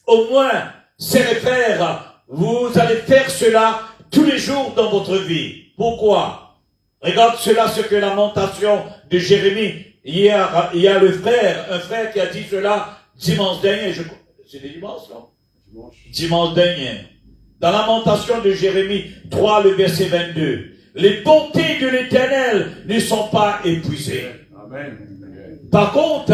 Au moins, chers et frères, vous allez faire cela tous les jours dans votre vie. Pourquoi? Regarde cela, ce que lamentation de Jérémie. Hier, il y a un frère qui a dit cela dimanche dernier, c'était dimanche, non? Dimanche dernier. Dans Lamentation de Jérémie 3, le verset 22. Les bontés de l'Éternel ne sont pas épuisées. Amen. Par contre,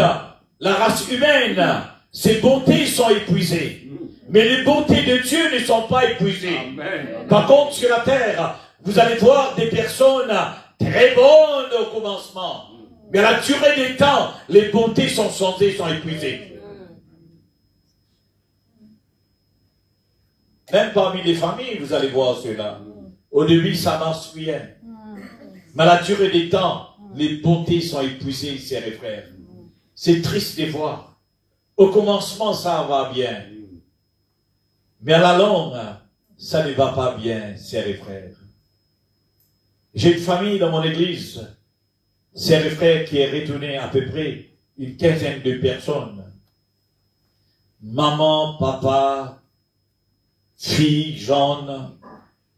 la race humaine, ses bontés sont épuisées. Mais les bontés de Dieu ne sont pas épuisées. Amen. Par contre, sur la terre, vous allez voir des personnes très bonnes au commencement. Mais à la durée des temps, les bontés sont changées, sont épuisées. Même parmi les familles, vous allez voir cela. Au début, ça marche bien. Mais à la durée des temps, les bontés sont épuisées, chers frères. C'est triste de voir. Au commencement, ça va bien. Mais à la longue, ça ne va pas bien, chers frères. J'ai une famille dans mon église, chers frères, qui est retournée à peu près une quinzaine de personnes. Maman, papa, fille, jeunes,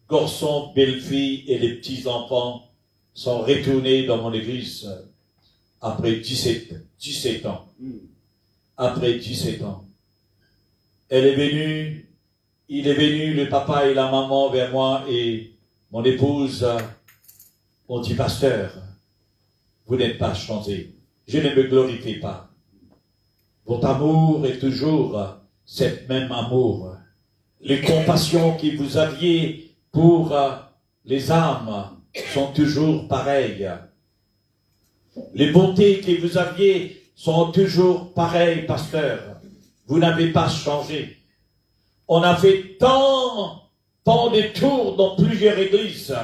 garçons, belle-fille et les petits-enfants sont retournés dans mon église après 17 ans. Après 17 ans. Il est venu, le papa et la maman vers moi et mon épouse ont dit, pasteur, vous n'êtes pas changé. Je ne me glorifie pas. Votre amour est toujours cette même amour. Les compassions que vous aviez pour les âmes sont toujours pareilles. Les bontés que vous aviez sont toujours pareilles, pasteur. Vous n'avez pas changé. On a fait tant de tours dans plusieurs églises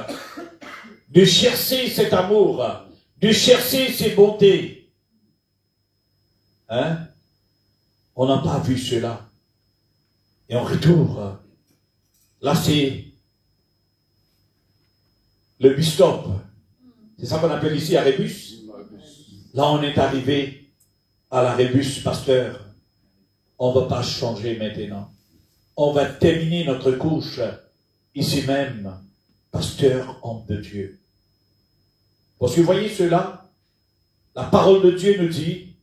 de chercher cet amour, de chercher ces bontés. Hein? On n'a pas vu cela. Et en retour, là c'est le bus stop. C'est ça qu'on appelle ici un rébus. Là on est arrivé à la rébus, pasteur. On ne va pas changer maintenant. On va terminer notre couche ici même, pasteur, homme de Dieu. Parce que vous voyez cela, la parole de Dieu nous dit,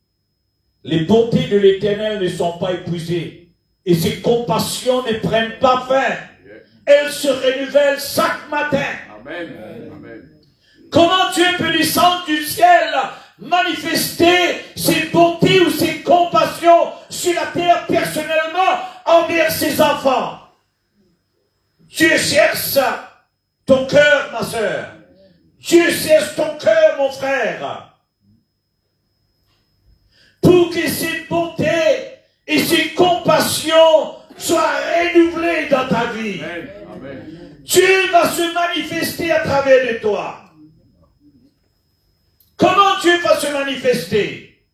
les bontés de l'Éternel ne sont pas épuisées et ses compassions ne prennent pas fin. Elles se renouvellent chaque matin. Amen. Amen. Comment Dieu peut descendre du ciel, manifester ses bontés ou ses compassions sur la terre personnellement envers ses enfants? Dieu cherche ton cœur, ma sœur. Dieu cherche ton cœur, mon frère. Pour que ses bontés et ses compassions soient renouvelées dans ta vie. Amen. Dieu va se manifester à travers de toi. Comment Dieu va se manifester?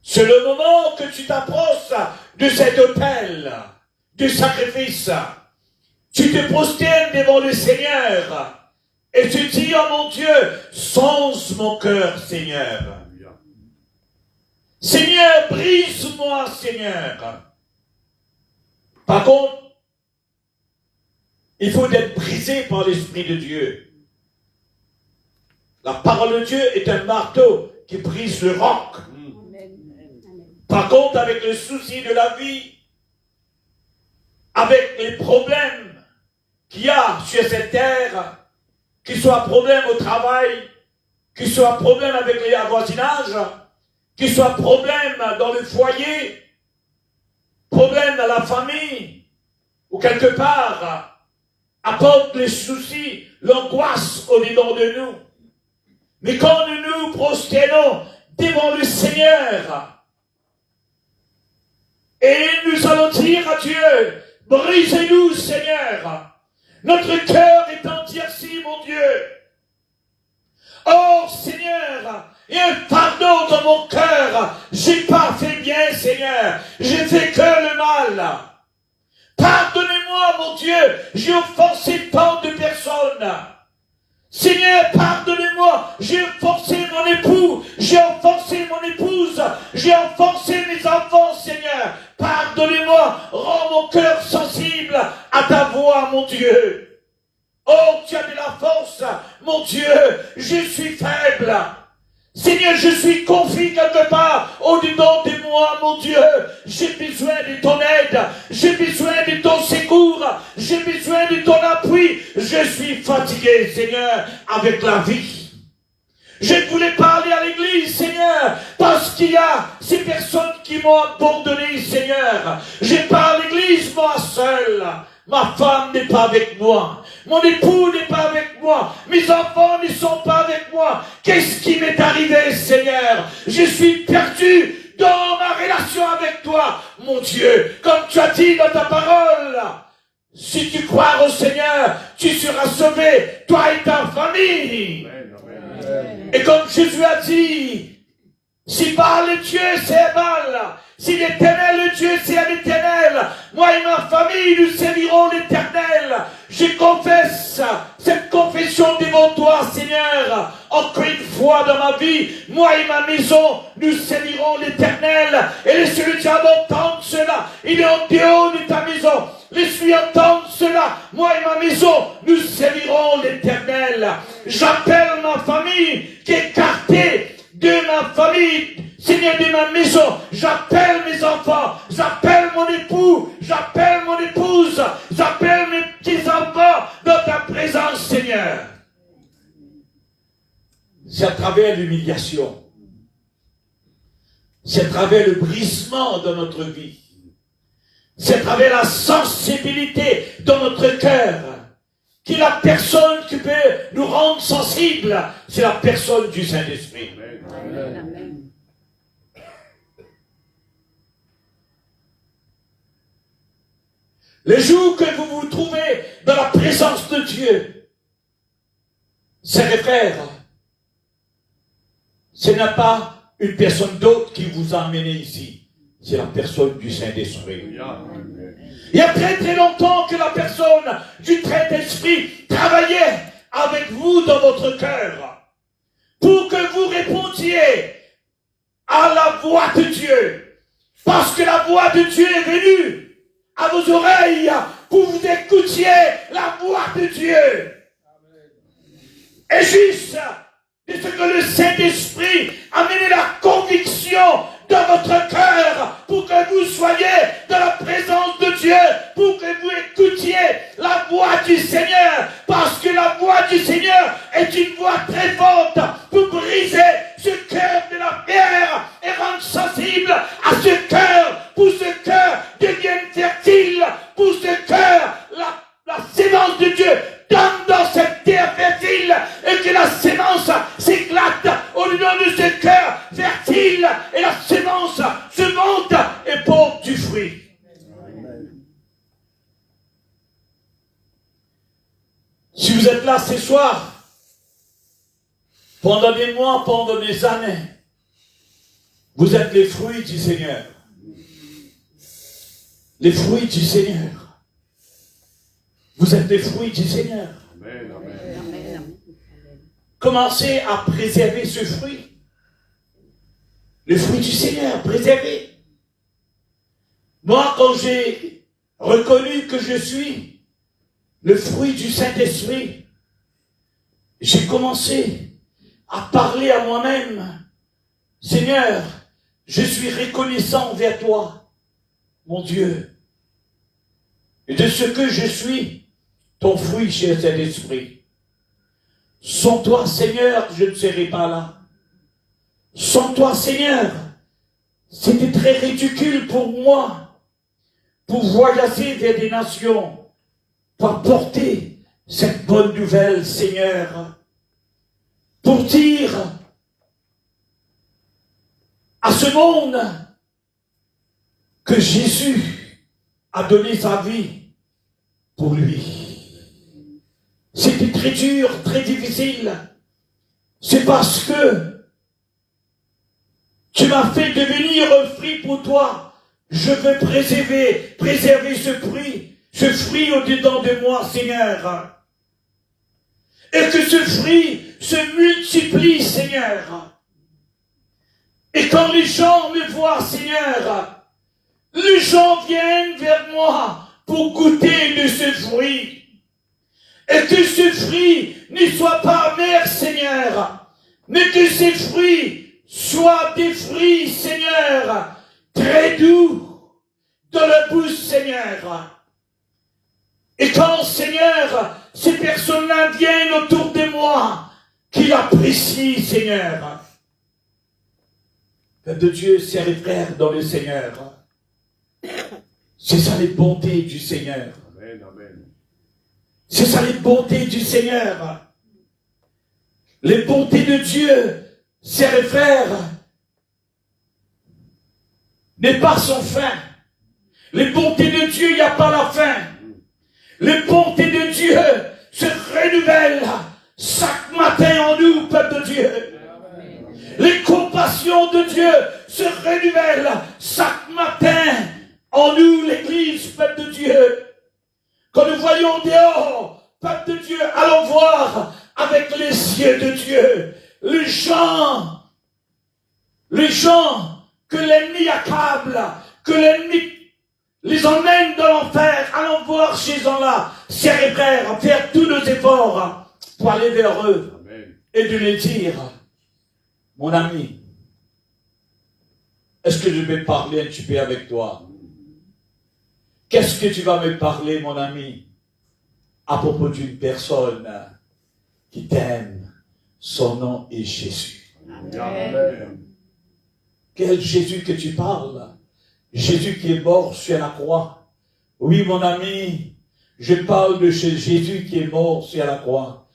C'est le moment que tu t'approches de cet autel de sacrifice. Tu te prosternes devant le Seigneur et tu dis, oh mon Dieu, songe mon cœur, Seigneur. Seigneur, brise-moi, Seigneur. Par contre, il faut être brisé par l'Esprit de Dieu. La parole de Dieu est un marteau qui brise le roc. Par contre, avec le souci de la vie, avec les problèmes qu'il y a sur cette terre, qu'il soit problème au travail, qu'il soit problème avec les voisinages, qu'il soit problème dans le foyer, problème dans la famille, ou quelque part, apporte les soucis, l'angoisse au-dedans de nous. Mais quand nous nous prosternons devant le Seigneur, et nous allons dire à Dieu, brisez-nous, Seigneur. Notre cœur est endurci, mon Dieu. Oh, Seigneur, il y a un fardeau dans mon cœur. J'ai pas fait bien, Seigneur. J'ai fait que le mal. Pardonnez-moi, mon Dieu. J'ai offensé tant de personnes. Seigneur, pardonnez-moi, j'ai offensé mon époux, j'ai offensé mon épouse, j'ai offensé mes enfants, Seigneur. Pardonnez-moi, rends mon cœur sensible à ta voix, mon Dieu. Oh, tu as de la force, mon Dieu, je suis faible. Seigneur, je suis confus quelque part au-dedans de moi, mon Dieu. J'ai besoin de ton aide. J'ai besoin de ton secours. J'ai besoin de ton appui. Je suis fatigué, Seigneur, avec la vie. Je voulais parler à l'église, Seigneur, parce qu'il y a ces personnes qui m'ont abandonné, Seigneur. Je pars à l'église, moi seul. Ma femme n'est pas avec moi. Mon époux n'est pas avec moi. Mes enfants ne sont pas avec moi. Qu'est-ce qui m'est arrivé, Seigneur? Je suis perdu dans ma relation avec toi, mon Dieu. Comme tu as dit dans ta parole, si tu crois au Seigneur, tu seras sauvé, toi et ta famille. Et comme Jésus a dit, si par le Dieu c'est mal, si l'éternel le Dieu c'est à l'éternel, moi et ma famille nous servirons l'éternel. Je confesse cette confession devant toi, Seigneur. Encore une fois dans ma vie, moi et ma maison, nous servirons l'éternel. Et laissez le diable entendre cela. Il est en dehors de ta maison. Laisse-lui entendre cela. Moi et ma maison, nous servirons l'éternel. J'appelle ma famille qui est écartée de ma famille, Seigneur, de ma maison. J'appelle mes enfants, j'appelle mon époux, j'appelle mon épouse, j'appelle mes petits-enfants dans ta présence, Seigneur. C'est à travers l'humiliation, c'est à travers le brisement de notre vie, c'est à travers la sensibilité dans notre cœur que la personne qui peut nous rendre sensibles, c'est la personne du Saint-Esprit. Amen. Le jour que vous vous trouvez dans la présence de Dieu, chers frères, ce n'est pas une personne d'autre qui vous a amené ici, c'est la personne du Saint-Esprit. Il y a très très longtemps que la personne du Saint-Esprit travaillait avec vous dans votre cœur pour que vous répondiez à la voix de Dieu. Parce que la voix de Dieu est venue à vos oreilles pour vous écoutiez la voix de Dieu. Et juste de ce que le Saint-Esprit a mené la conviction dans votre cœur pour que vous soyez dans la présence de Dieu, pour que vous écoutiez la voix du Seigneur, parce que la voix du Seigneur est une voix très forte pour briser ce cœur de la pierre et rendre sensible à ce cœur, pour ce cœur devienne fertile, pour ce cœur, la sémence de Dieu tombe dans cette terre fertile et que la sémence s'éclate au-dedans de ce cœur fertile et la sémence se monte et porte du fruit. Si vous êtes là ce soir, pendant des mois, pendant des années, vous êtes les fruits du Seigneur. Les fruits du Seigneur. Vous êtes les fruits du Seigneur. Amen, amen. Commencez à préserver ce fruit. Le fruit du Seigneur, préservez. Moi, quand j'ai reconnu que je suis le fruit du Saint-Esprit, j'ai commencé à parler à moi-même. Seigneur, je suis reconnaissant envers toi, mon Dieu, et de ce que je suis, ton fruit, cher Saint-Esprit. Sans toi, Seigneur, je ne serai pas là. Sans toi, Seigneur, c'était très ridicule pour moi, pour voyager vers des nations, pour apporter cette bonne nouvelle, Seigneur, pour dire à ce monde que Jésus a donné sa vie pour lui. C'était très dur, très difficile. C'est parce que tu m'as fait devenir un fruit pour toi. Je veux préserver ce fruit au-dedans de moi, Seigneur. Et que ce fruit se multiplie, Seigneur. Et quand les gens me voient, Seigneur, les gens viennent vers moi pour goûter de ce fruit. Et que ce fruit ne soit pas amer, Seigneur, mais que ces fruits soient des fruits, Seigneur, très doux dans la bouche, Seigneur. Et quand, Seigneur, ces personnes-là viennent autour de moi, qu'ils apprécient, Seigneur. Peuple de Dieu, sœurs et frères dans le Seigneur. C'est ça les bontés du Seigneur. Amen, amen. C'est ça les bontés du Seigneur. Les bontés de Dieu, sœurs et frères, n'est pas sans fin. Les bontés de Dieu, il n'y a pas la fin. Les bontés de Dieu se renouvellent chaque matin en nous, peuple de Dieu. Les compassions de Dieu se renouvellent chaque matin en nous, l'église, peuple de Dieu. Quand nous voyons dehors, peuple de Dieu, allons voir avec les yeux de Dieu les gens que l'ennemi accable, que l'ennemi les emmène dans l'enfer. Allons voir ces gens-là, sœurs et frères, faire tous nos efforts pour aller vers eux. Amen. Et de les dire, mon ami, est-ce que je vais parler un petit peu avec toi? Qu'est-ce que tu vas me parler, mon ami, à propos d'une personne qui t'aime? Son nom est Jésus. Amen. Quel Jésus que tu parles? Jésus qui est mort sur la croix. Oui, mon ami, je parle de ce Jésus qui est mort sur la croix.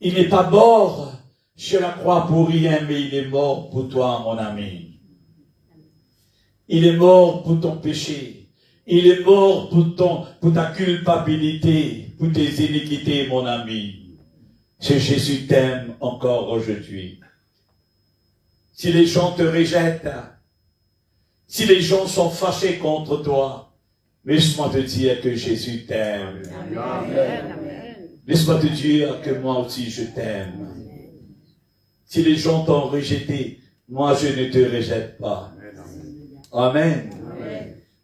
Il n'est pas mort sur la croix pour rien, mais il est mort pour toi, mon ami. Il est mort pour ton péché. Il est mort pour ta culpabilité, pour tes iniquités, mon ami. Ce Jésus t'aime encore aujourd'hui. Si les gens te rejettent, si les gens sont fâchés contre toi, laisse-moi te dire que Jésus t'aime. Laisse-moi te dire que moi aussi je t'aime. Si les gens t'ont rejeté, moi je ne te rejette pas. Amen.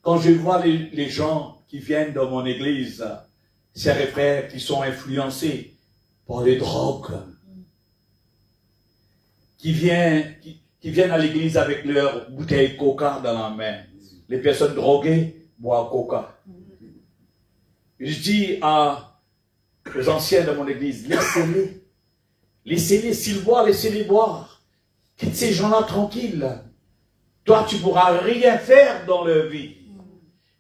Quand je vois les gens qui viennent dans mon église, sœurs et frères qui sont influencés par les drogues, qui viennent à l'église avec leur bouteille coca dans la main. Les personnes droguées boivent coca. Je dis aux anciens de mon église, laissez-les. Laissez-les, s'ils boivent, laissez-les boire. Quitte ces gens-là tranquilles. Toi, tu ne pourras rien faire dans leur vie.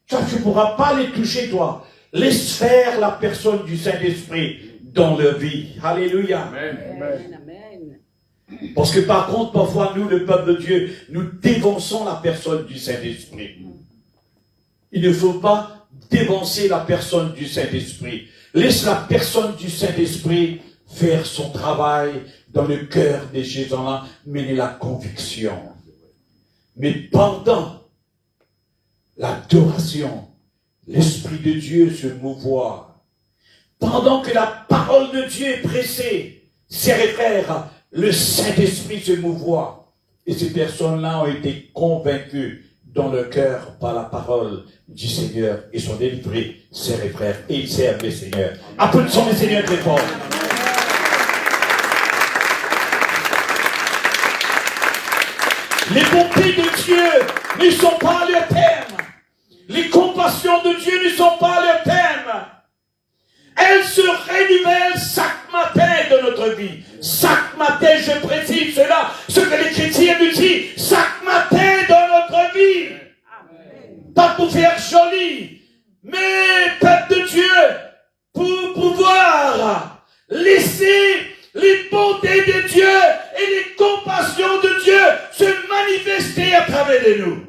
Toi, tu ne pourras pas les toucher, toi. Laisse faire la personne du Saint-Esprit dans leur vie. Alléluia. Amen. Amen. Parce que par contre, parfois, nous, le peuple de Dieu, nous dévançons la personne du Saint-Esprit. Il ne faut pas dévancer la personne du Saint-Esprit. Laisse la personne du Saint-Esprit faire son travail dans le cœur de ces gens-là, mener la conviction. Mais pendant l'adoration, l'Esprit de Dieu se mouvoit. Pendant que la parole de Dieu est pressée, sœurs et frères, le Saint-Esprit se mouvoit. Et ces personnes-là ont été convaincues dans leur cœur par la parole du Seigneur et sont délivrés, sœurs et frères, et ils servent le Seigneur. Applaudissons le Seigneur très fort. Les bontés de Dieu ne sont pas leur thème. Les compassions de Dieu ne sont pas leur thème. Elles se renouvellent chaque matin de notre vie. Chaque matin, je précise cela, ce que les chrétiens nous disent, chaque matin dans notre vie. Amen. Pas pour faire joli, mais peuple de Dieu, pour pouvoir laisser les bontés de Dieu et les compassions de Dieu se manifester à travers de nous.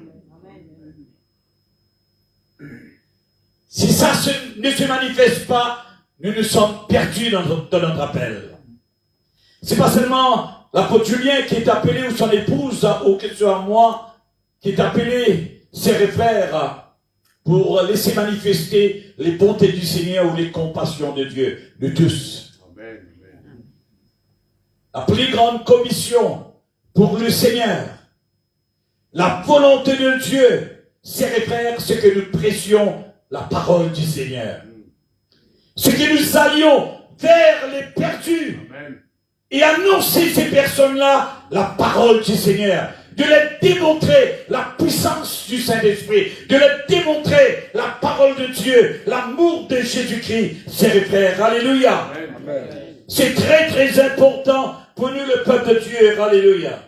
Si ça ne se manifeste pas, nous sommes perdus dans notre appel. C'est pas seulement l'apôtre Julien qui est appelé, ou son épouse, ou que ce soit moi, qui est appelé, ses frères, pour laisser manifester les bontés du Seigneur ou les compassions de Dieu, de tous. Amen. La plus grande commission pour le Seigneur, la volonté de Dieu, ses frères, c'est que nous pressions la parole du Seigneur. C'est que nous allions vers les perdus. Amen. Et annoncer ces personnes personnes-là la parole du Seigneur, de leur démontrer la puissance du Saint-Esprit, de leur démontrer la parole de Dieu, l'amour de Jésus-Christ, chers frères. Alléluia. C'est très très important pour nous, le peuple de Dieu. Alléluia.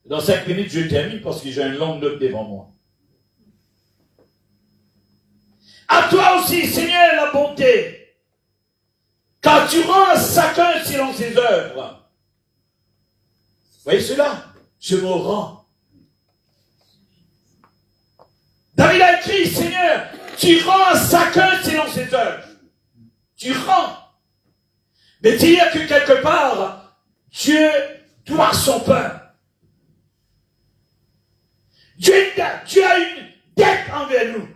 Dans 5 minutes, je termine parce que j'ai une longue note devant moi. À toi aussi, Seigneur, la bonté, car tu rends à chacun selon ses œuvres. Voyez cela? Je me rends. David a écrit, Seigneur, tu rends à chacun selon ses œuvres. Tu rends. Mais dire que quelque part, Dieu doit son peuple. Dieu a une dette envers nous.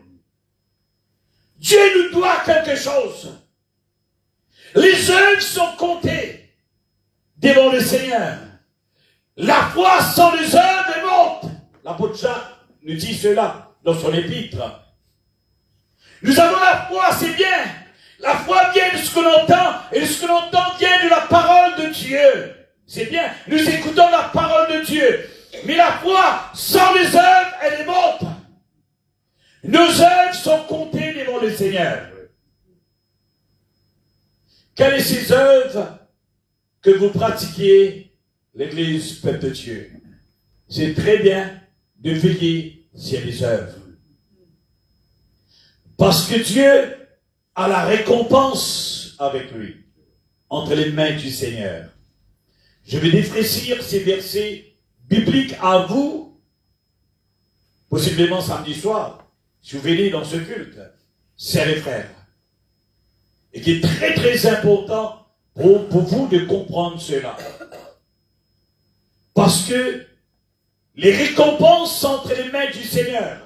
Dieu nous doit quelque chose. Les œuvres sont comptées devant le Seigneur. La foi sans les œuvres est morte. L'apôtre Jacques nous dit cela dans son épître. Nous avons la foi, c'est bien. La foi vient de ce que l'on entend, et ce que l'on entend vient de la parole de Dieu. C'est bien, nous écoutons la parole de Dieu. Mais la foi sans les œuvres, elle est morte. Nos œuvres sont comptées devant le Seigneur. Quelles sont ces œuvres que vous pratiquez, l'Église peuple de Dieu? C'est très bien de veiller sur les œuvres. Parce que Dieu a la récompense avec lui, entre les mains du Seigneur. Je vais défraîchir ces versets bibliques à vous, possiblement samedi soir, si vous venez dans ce culte, chers et frères. Et qui est très très important pour vous de comprendre cela. Parce que les récompenses sont entre les mains du Seigneur.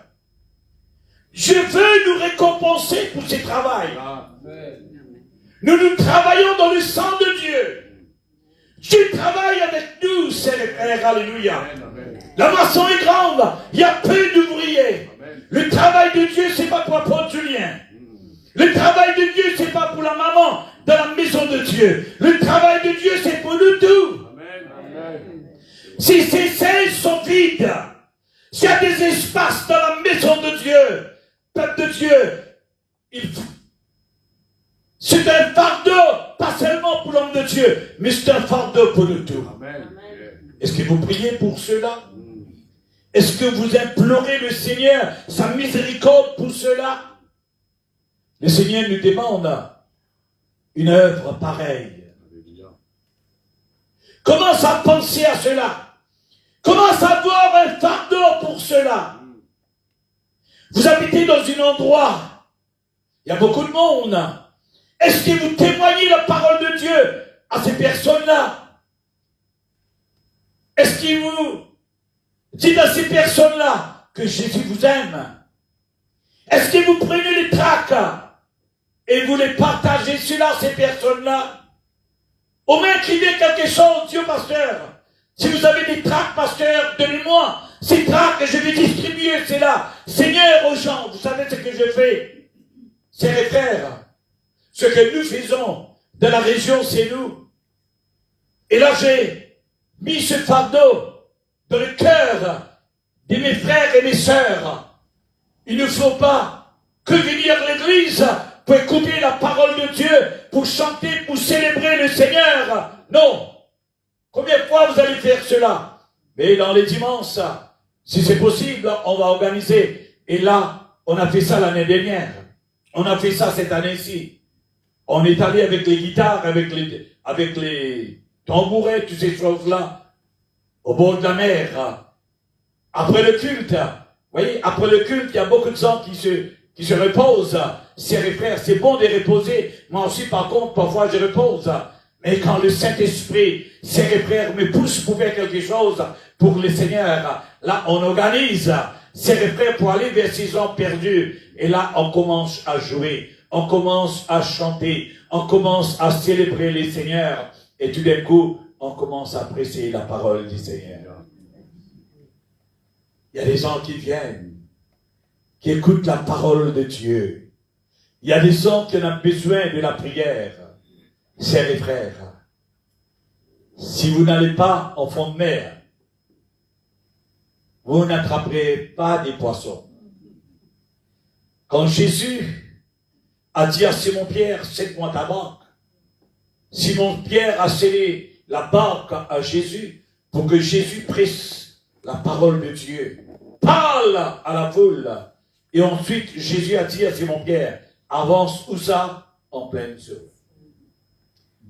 Je veux nous récompenser pour ce travail. Nous travaillons dans le sang de Dieu. Dieu travaille avec nous, chers frères. Alléluia. La moisson est grande. Il y a peu d'ouvriers. Le travail de Dieu, c'est pas pour l'apôtre Julien. Le travail de Dieu, c'est pas pour la maman dans la maison de Dieu. Le travail de Dieu, c'est pour nous tous. Si ces sièges sont vides, s'il y a des espaces dans la maison de Dieu, peuple de Dieu, c'est un fardeau, pas seulement pour l'homme de Dieu, mais c'est un fardeau pour nous tous. Est-ce que vous priez pour cela? Est-ce que vous implorez le Seigneur, sa miséricorde pour cela? Le Seigneur nous demande une œuvre pareille. Commence à penser à cela. Commence à avoir un fardeau pour cela. Vous habitez dans un endroit, il y a beaucoup de monde. Est-ce que vous témoignez la parole de Dieu à ces personnes-là? Est-ce que vous dites à ces personnes-là que Jésus vous aime? Est-ce que vous prenez les tracts et vous les partagez sur ces personnes-là? Au moins écrivez quelque chose, Dieu pasteur. Si vous avez des tracts, pasteur, donnez-moi ces tracts que je vais distribuer, c'est là. Seigneur, aux gens, vous savez ce que je fais? C'est frères. Ce que nous faisons dans la région, c'est nous. Et là, j'ai mis ce fardeau dans le cœur de mes frères et mes sœurs. Il ne faut pas que venir à l'église pour écouter la parole de Dieu, pour chanter, pour célébrer le Seigneur. Non. Combien de fois vous allez faire cela? Mais dans les dimanches, si c'est possible, on va organiser. Et là, on a fait ça l'année dernière. On a fait ça cette année-ci. On est allé avec les guitares, avec les tambourets, toutes ces choses-là, au bord de la mer. Après le culte, vous voyez, après le culte, il y a beaucoup de gens qui se reposent. Chers frères, c'est bon de reposer. Moi aussi, par contre, parfois, je repose. Mais quand le Saint-Esprit, chers frères, me pousse pour faire quelque chose pour le Seigneur, là, on organise, chers frères, pour aller vers ces gens perdus. Et là, on commence à jouer, on commence à chanter, on commence à célébrer le Seigneur. Et tout d'un coup, on commence à apprécier la parole du Seigneur. Il y a des gens qui viennent, qui écoutent la parole de Dieu. Il y a des gens qui ont besoin de la prière. Chers frères, si vous n'allez pas en fond de mer, vous n'attraperez pas des poissons. Quand Jésus a dit à Simon-Pierre, cède-moi ta barque, Simon-Pierre a scellé la barque à Jésus pour que Jésus prêche la parole de Dieu, parle à la foule. Et ensuite, Jésus a dit à Simon-Pierre, avance où ça? En pleine eau.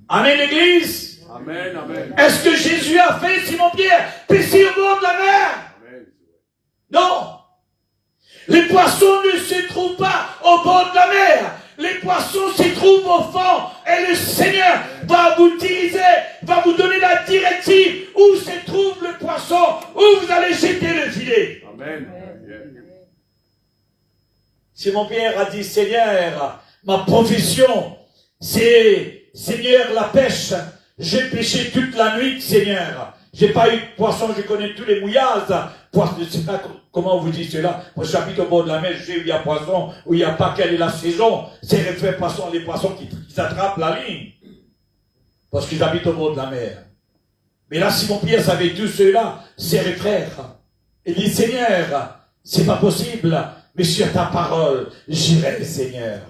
Amen, l'église. Amen, amen. Est-ce que Jésus a fait, Simon-Pierre, pêcher au bord de la mer? Amen. Non. Les poissons ne se trouvent pas au bord de la mer. Les poissons se trouvent au fond. Et le Seigneur va vous diriger, va vous donner la directive où se trouve le poisson, où vous allez jeter le filet. Amen. Simon-Pierre a dit, Seigneur, ma profession, c'est, Seigneur, la pêche. J'ai pêché toute la nuit, Seigneur. J'ai pas eu de poisson, je connais tous les mouillages. Je ne sais pas comment vous dites cela. Moi, j'habite au bord de la mer, je sais où il y a poisson, où il n'y a pas, quelle est la saison. C'est les poissons, les poissons qui attrapent la ligne. Parce qu'ils habitent au bord de la mer. Mais là, Simon-Pierre savait tout cela, ses frères. Il dit, Seigneur, c'est pas possible, mais sur ta parole, j'irai, Seigneur.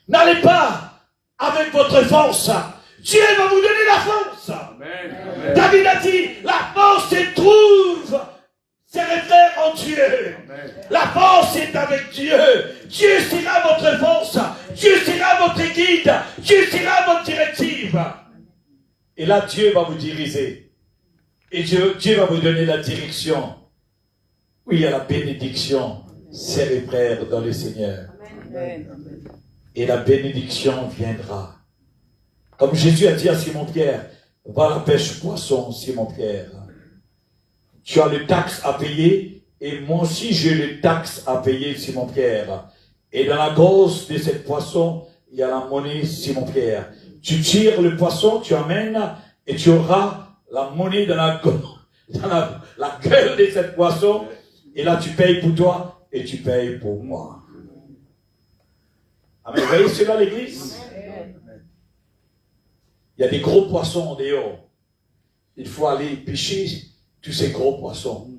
N'allez pas avec votre force. Dieu va vous donner la force. Amen. Amen. David a dit, la force se trouve, ses frères en Dieu. Amen. La force est avec Dieu. Dieu sera votre force. Dieu sera votre guide. Dieu sera votre directive. Et là, Dieu va vous diriger. Et Dieu va vous donner la direction. Oui, il y a la bénédiction, c'est frères dans le Seigneur. Amen. Et la bénédiction viendra. Comme Jésus a dit à Simon-Pierre, va à la pêche poisson, Simon-Pierre. Tu as le taxe à payer, et moi aussi j'ai le taxe à payer, Simon-Pierre. Et dans la grosse de cette poisson, il y a la monnaie, Simon-Pierre. Tu tires le poisson, tu amènes, et tu auras la monnaie dans la gueule de cette poisson. Et là, tu payes pour toi, et tu payes pour moi. Amen. Vous voyez cela, l'église? Il y a des gros poissons en dehors. Il faut aller pêcher tous ces gros poissons.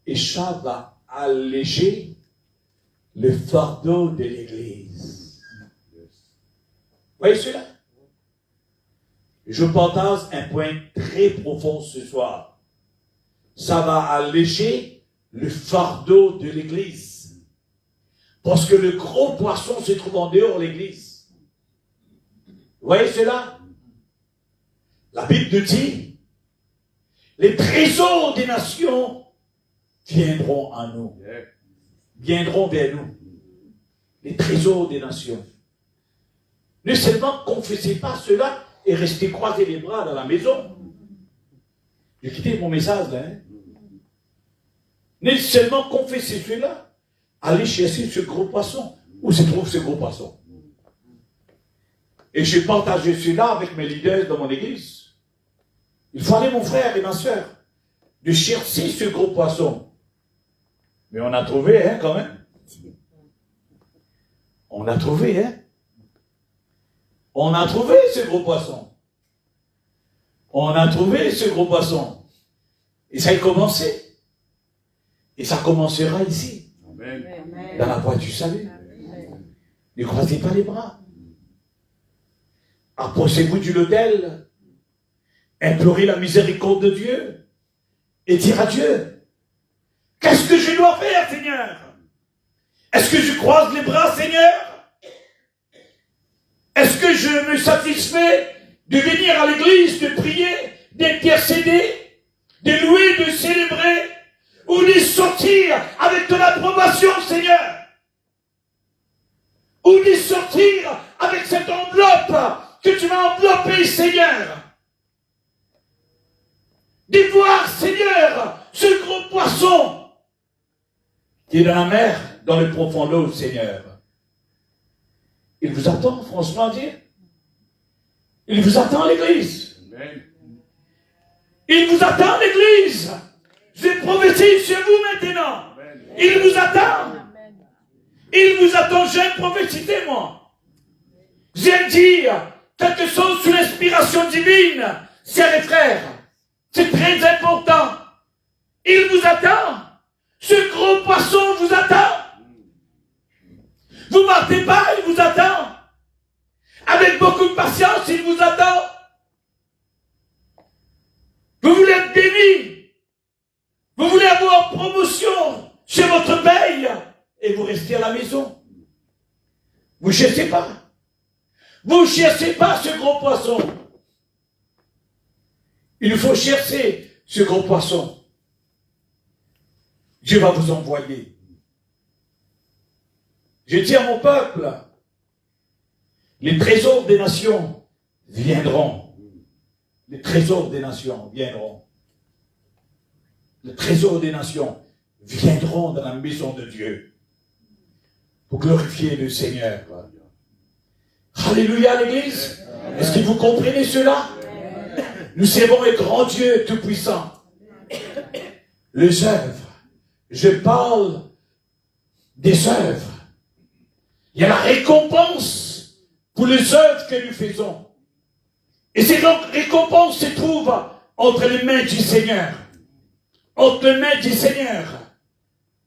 Et ça va alléger le fardeau de l'église. Vous voyez cela? Je partage un point très profond ce soir. Ça va alléger le fardeau de l'église. Parce que le gros poisson se trouve en dehors de l'église. Vous voyez cela? La Bible nous dit, les trésors des nations viendront à nous. Viendront vers nous. Les trésors des nations. Ne seulement confessez pas cela et restez croisés les bras dans la maison. J'ai quitté mon message là. Ne seulement confessez cela, allez chercher ce gros poisson. Où se trouve ce gros poisson? Et j'ai partagé cela avec mes leaders dans mon église. Il fallait, mon frère et ma soeur, de chercher ce gros poisson. Mais on a trouvé, hein, quand même. On a trouvé, hein. On a trouvé ce gros poisson. On a trouvé ce gros poisson. Et ça a commencé. Et ça commencera ici. Amen. Dans la voie du salut. Ne croisez pas les bras. Approchez-vous du l'autel. Implorez la miséricorde de Dieu. Et dire à Dieu, qu'est-ce que je dois faire, Seigneur? Est-ce que je croise les bras, Seigneur? Est-ce que je me satisfais de venir à l'église, de prier, d'intercéder, de louer, de célébrer, ou de sortir avec ton approbation, Seigneur? Ou de sortir avec cette enveloppe que tu m'as enveloppée, Seigneur? De voir, Seigneur, ce gros poisson qui est dans la mer, dans le profond l'eau, Seigneur. Il vous attend, franchement dire. Il vous attend, l'église. Amen. Il vous attend, l'église. Je prophétise sur vous maintenant. Il vous attend. Il vous attend. J'aime prophétiser, moi. J'aime dire quelque chose sous l'inspiration divine. Chers et frères, c'est très important. Il vous attend. Ce gros poisson vous attend. Vous ne partez pas, il vous attend. Avec beaucoup de patience, il vous attend. Vous voulez être béni. Vous voulez avoir promotion chez votre paye. Et vous restez à la maison. Vous ne cherchez pas. Vous ne cherchez pas ce gros poisson. Il faut chercher ce gros poisson. Dieu va vous envoyer. Je dis à mon peuple, les trésors des nations viendront. Les trésors des nations viendront. Les trésors des nations viendront dans la maison de Dieu pour glorifier le Seigneur. Alléluia l'église. Est-ce que vous comprenez cela? Nous servons un grand Dieu tout-puissant. Les œuvres. Je parle des œuvres. Il y a la récompense pour les œuvres que nous faisons. Et ces récompenses se trouvent entre les mains du Seigneur. Entre les mains du Seigneur.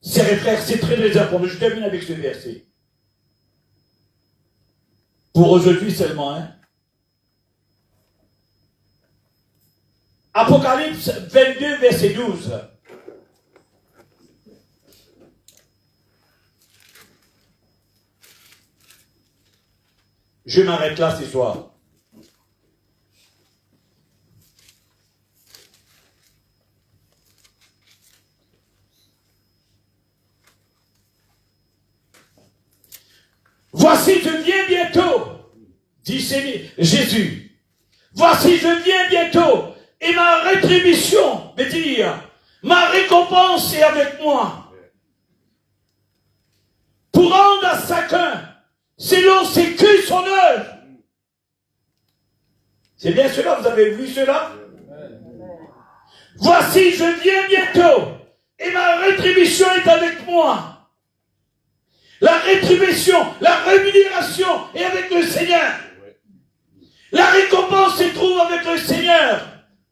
Chers frères, c'est très très important. Je termine avec ce verset. Pour aujourd'hui seulement, hein. Apocalypse 22, verset 12. Je m'arrête là ce soir. Voici, je viens bientôt, dit Jésus. Voici, je viens bientôt, et ma rétribution, veut dire, ma récompense est avec moi. Pour rendre à chacun selon ses que son œuvre. C'est bien cela, vous avez vu cela? Voici, je viens bientôt, et ma rétribution est avec moi. La rétribution, la rémunération est avec le Seigneur. La récompense se trouve avec le Seigneur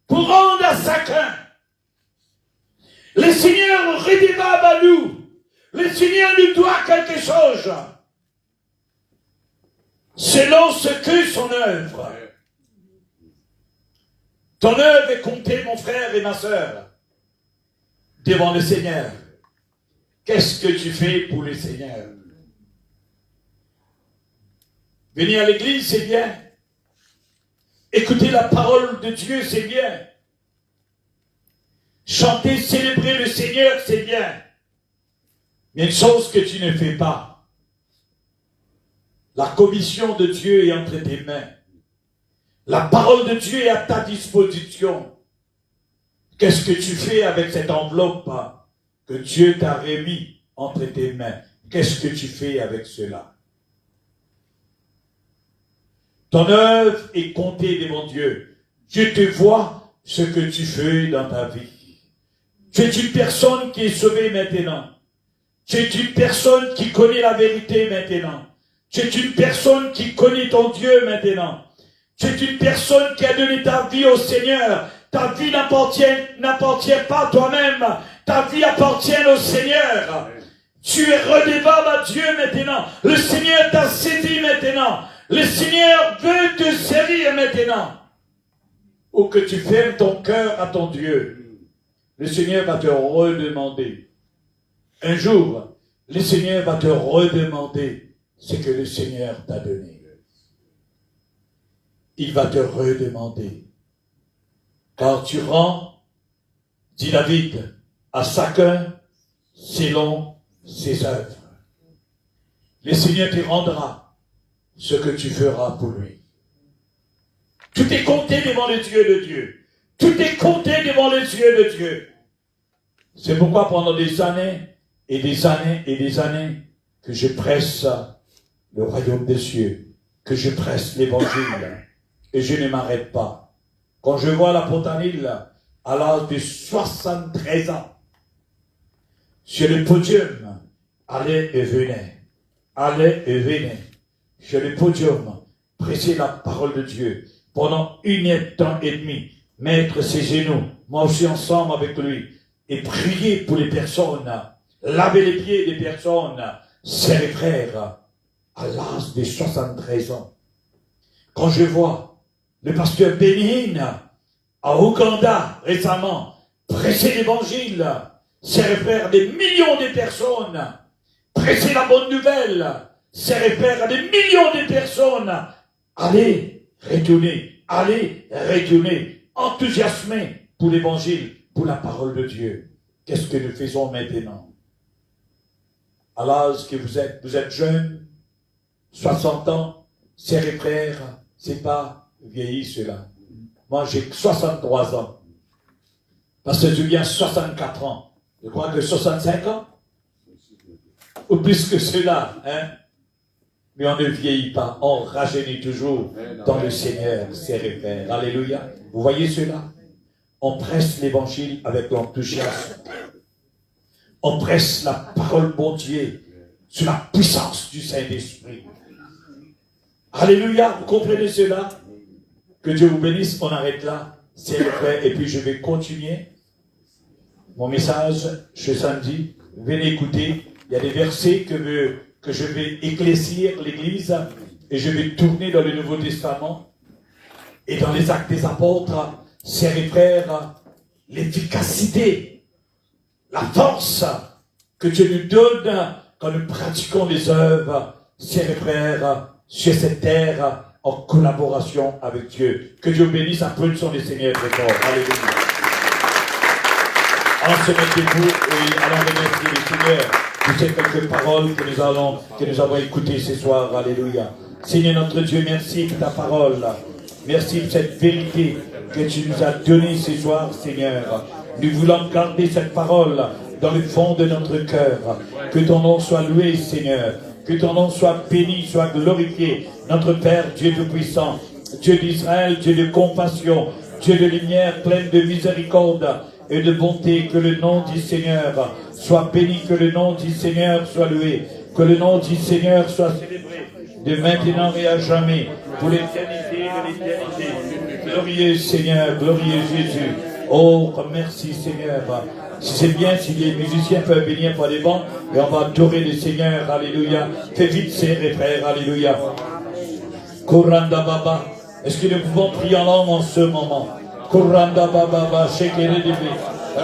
pour rendre à chacun. Le Seigneur est redevable à nous. Le Seigneur nous doit quelque chose. Selon ce que son œuvre. Ton œuvre est comptée, mon frère et ma sœur, devant le Seigneur. Qu'est-ce que tu fais pour le Seigneur? Venir à l'église, c'est bien. Écouter la parole de Dieu, c'est bien. Chanter, célébrer le Seigneur, c'est bien. Mais une chose que tu ne fais pas. La commission de Dieu est entre tes mains. La parole de Dieu est à ta disposition. Qu'est-ce que tu fais avec cette enveloppe que Dieu t'a remis entre tes mains? Qu'est-ce que tu fais avec cela? Ton œuvre est comptée devant Dieu. Dieu te voit ce que tu fais dans ta vie. Tu es une personne qui est sauvée maintenant. Tu es une personne qui connaît la vérité maintenant. Tu es une personne qui connaît ton Dieu maintenant. Tu es une personne qui a donné ta vie au Seigneur. Ta vie n'appartient pas à toi-même. Ta vie appartient au Seigneur. Tu es redevable à Dieu maintenant. Le Seigneur t'a saisi maintenant. Le Seigneur veut te servir maintenant. Ou que tu fermes ton cœur à ton Dieu. Le Seigneur va te redemander. Un jour, le Seigneur va te redemander ce que le Seigneur t'a donné. Il va te redemander. Car tu rends, dit David, à chacun selon ses œuvres. Le Seigneur te rendra ce que tu feras pour lui. Tout est compté devant le Dieu de Dieu. Tout est compté devant le Dieu de Dieu. C'est pourquoi pendant des années et des années et des années que je presse le royaume des cieux, que je presse l'évangile, et je ne m'arrête pas. Quand je vois la Pontanille à l'âge de 73 ans, sur le podium, allez et venez, allez et venez, sur le podium, prêcher la parole de Dieu pendant 1 temps et demi, mettre ses genoux, moi aussi ensemble avec lui, et prier pour les personnes, laver les pieds des personnes, sœurs et frères, à l'âge de 73 ans. Quand je vois le pasteur Bénin à Ouganda récemment prêcher l'évangile, sœurs et frères, des millions de personnes, prêcher la bonne nouvelle, sœurs et frères, à des millions de personnes, allez retourner, enthousiasmés pour l'évangile, pour la parole de Dieu. Qu'est-ce que nous faisons maintenant? À l'âge que vous êtes jeune, 60 ans, sœurs et frères, c'est pas vieilli cela. Moi j'ai 63 ans. Parce que je viens 64 ans. Je crois que 65 ans. Ou plus que cela, hein. Mais on ne vieillit pas, on rajeunit toujours dans le Seigneur, sœurs et frères. Alléluia. Vous voyez cela? On presse l'évangile avec l'enthousiasme. On presse la parole bon Dieu sur la puissance du Saint-Esprit. Alléluia, vous comprenez cela? Que Dieu vous bénisse, on arrête là, c'est le frère, et puis je vais continuer mon message ce samedi. Venez écouter, il y a des versets que je vais éclaircir l'église, et je vais tourner dans le Nouveau Testament, et dans les Actes des Apôtres, sœurs et frères, l'efficacité, la force que Dieu nous donne quand nous pratiquons les œuvres, sœurs et frères, sur cette terre, en collaboration avec Dieu. Que Dieu bénisse, applaudissons le Seigneur très fort. Alléluia. Alors se met debout et allons remercier le Seigneur pour ces quelques paroles que nous avons écoutées ce soir. Alléluia. Seigneur notre Dieu, merci pour ta parole. Merci pour cette vérité que tu nous as donnée ce soir, Seigneur. Nous voulons garder cette parole dans le fond de notre cœur. Que ton nom soit loué, Seigneur. Que ton nom soit béni, soit glorifié. Notre Père, Dieu Tout-Puissant, Dieu d'Israël, Dieu de compassion, Dieu de lumière, pleine de miséricorde et de bonté. Que le nom du Seigneur soit béni, que le nom du Seigneur soit loué, que le nom du Seigneur soit célébré de maintenant et à jamais, pour l'éternité de l'éternité. Glorieux Seigneur, glorieux Jésus. Oh, merci Seigneur. Si c'est bien, si les musiciens peuvent venir par les bancs, et on va adorer le Seigneur, alléluia. Fais vite, sœurs et frères, alléluia. Koranda Baba. Est-ce que nous pouvons prier en langue en ce moment? Koranda Baba, Shekere Debe,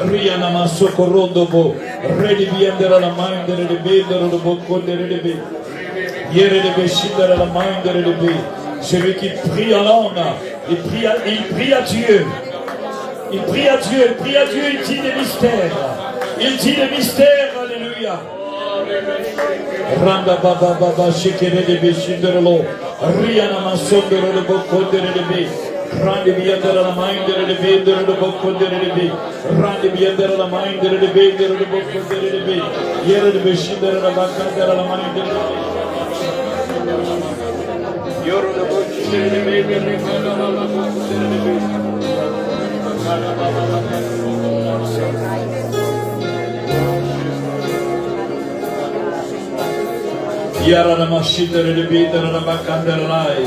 Rianama Sokorondobo, Redibiendera la Mindere de Bendere de Bokondere de Be, Yere de Beshindere la Mindere de Be. Celui qui prie en langue, il prie à Dieu. Il prie à Dieu, il dit des mystères. Il dit des mystères, alléluia. Randa Baba Baba, Shekere de Beshinderlo, Rianama Sondere de Bokondere de Be. Randi biandere la mindere de vendere de boccondere de be. Randi biandere la mindere de vendere de boccondere de be. Yere de bescindere la baccandere la mindere de be. Yoro de boccondere de vendere la boccondere de be. Yara la mascindere de vendere la baccandere lai.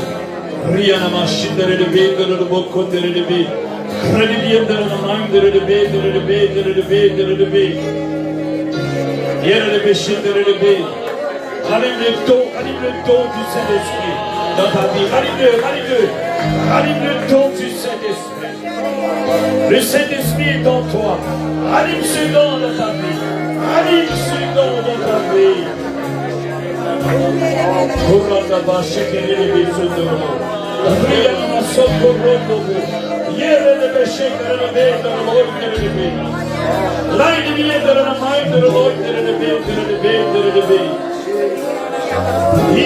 Riana mascindere de vendere de boccondere de be. Credibiendere la mindere de vendere de vendere de vendere de be. Yere de bescindere de be. Rallume le don du Saint-Esprit dans ta vie. Rallume le don du Saint-Esprit. Le Saint-Esprit est en toi. Rallume ce don dans ta vie. Rallume ce don dans ta vie. Kuranda shekere de bisundoro. Riana sokorondo. Yere de shekere de bendere de be. Lai di viendere la mindere de bendere de be.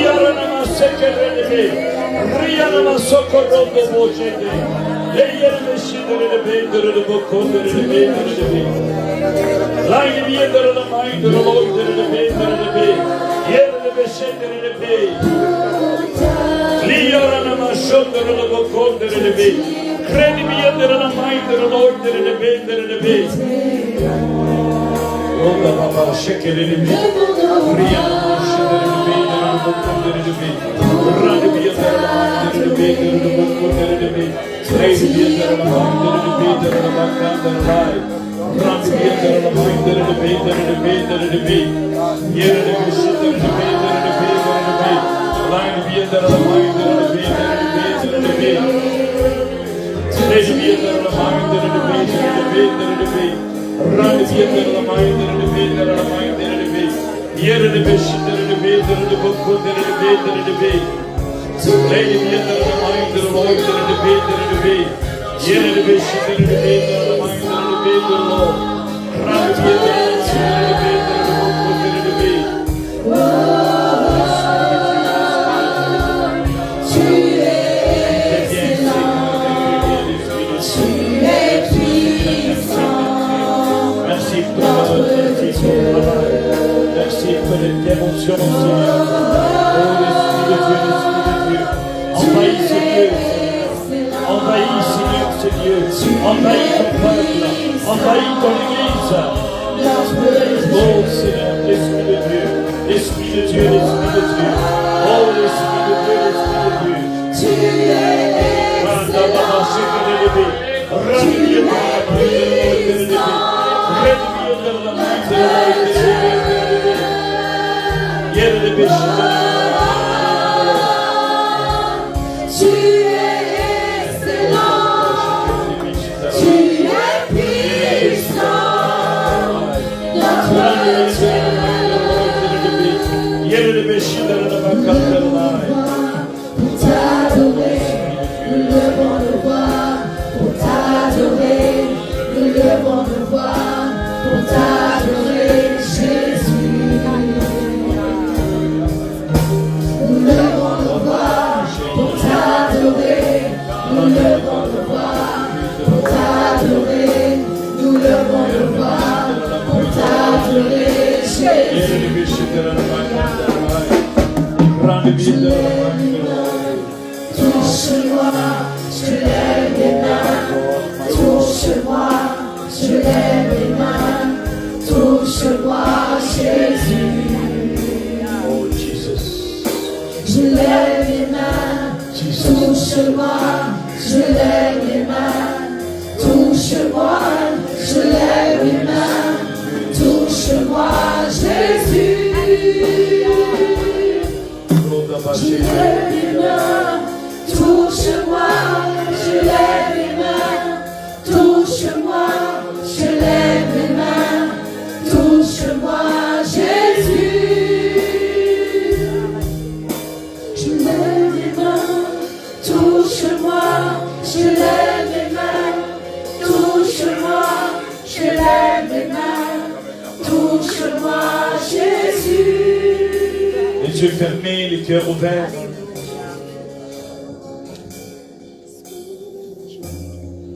Yarana sekere de be. Riana sokorondo bojende. Yere de shekere de bendere de bokondere de bendere de be. Lai di viendere la mindere de bendere de be. Yere Bescendere le bei, Liorana mascondere le boccondere le bei, credi biendere la mindere l'ordine le vendere le bei. Ronda Baba, scecere le bei, Riana mascendere le bei,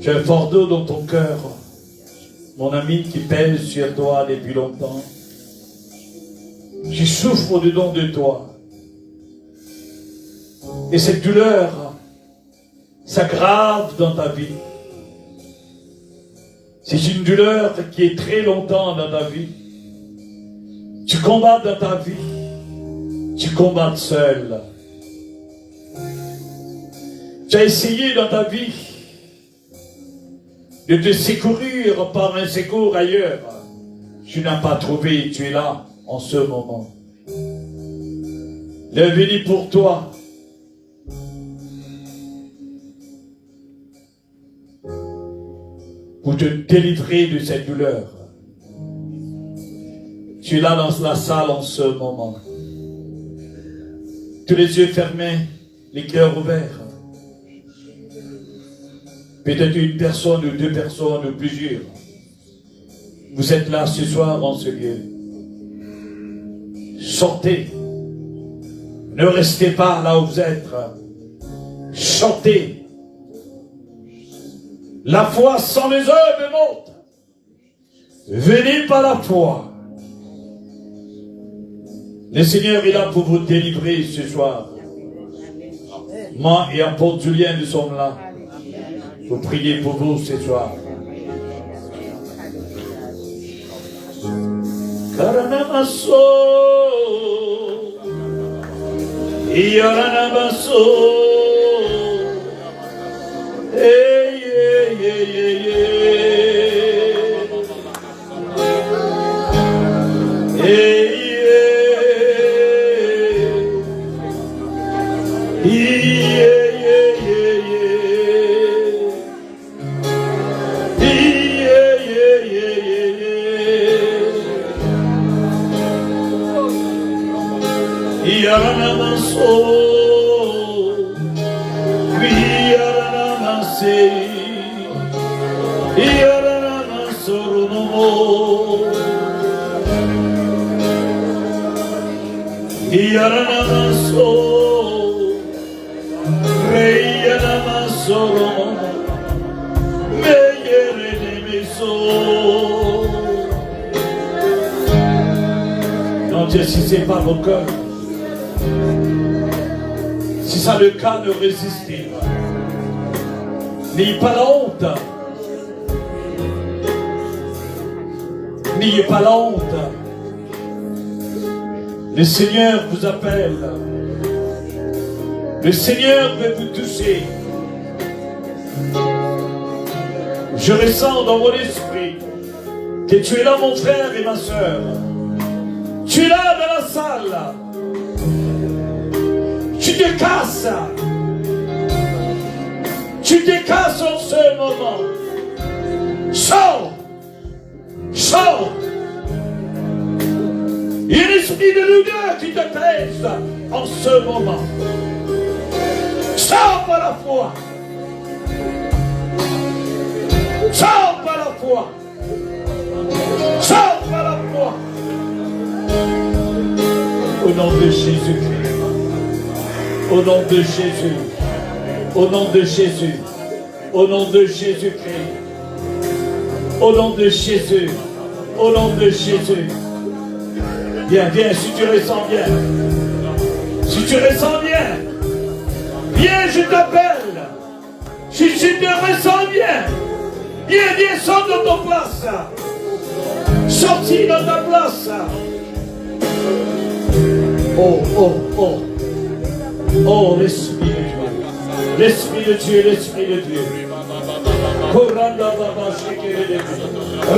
Tu as un fardeau dans ton cœur, mon ami, qui pèse sur toi depuis longtemps. Tu souffres au-dedans de toi. Et cette douleur s'aggrave dans ta vie. C'est une douleur qui est très longtemps dans ta vie. Tu combats dans ta vie. Tu combats seul. Tu as essayé dans ta vie de te secourir par un secours ailleurs. Tu n'as pas trouvé, tu es là en ce moment. Il est venu pour toi. Pour te délivrer de cette douleur. Tu es là dans la salle en ce moment. Tous les yeux fermés, les cœurs ouverts. Peut-être une personne ou deux personnes ou plusieurs. Vous êtes là ce soir en ce lieu. Sortez. Ne restez pas là où vous êtes. Sortez. La foi sans les œuvres est morte. Venez par la foi. Le Seigneur est là pour vous délivrer ce soir. Moi et apôtre Julien, nous sommes là. Pour prier pour vous ce soir. Karanamaso Yaranamaso. Hey, yeah, yeah, yeah, yeah. Hey, yeah. Yeah, yeah, yeah, yeah. Yeah, yeah, yeah, yeah. Yaranamaso. Yaranamase. Yaranamasorunomo. Yaranamaso. Reyanamasorunomo. Meyerenemeso. N'endurcissez pas vos cœurs. Si ça le cas, ne résistez pas. N'ayez pas la honte. N'ayez pas la honte. Le Seigneur vous appelle. Le Seigneur veut vous toucher. Je ressens dans mon esprit que tu es là, mon frère et ma soeur. Tu es là dans la salle. Tu te casses. Tu te casses en ce moment. Sors. Sors. Il y a l'esprit de l'odeur qui te pèse en ce moment. Sors par la foi. Sors par la foi. Sors par la foi. Au nom de Jésus-Christ. Au nom de Jésus. Au nom de Jésus. Au nom de Jésus-Christ. Au nom de Jésus. Au nom de Jésus. Viens, viens, si tu ressens bien. Si tu ressens bien. Viens, je t'appelle. Si tu te ressens bien. Viens, viens, sors de ton place. Sortis dans ta place. Oh, oh, oh. Oh, l'Esprit de Dieu. L'Esprit de Dieu, l'Esprit de Dieu. Koranda baba shekere.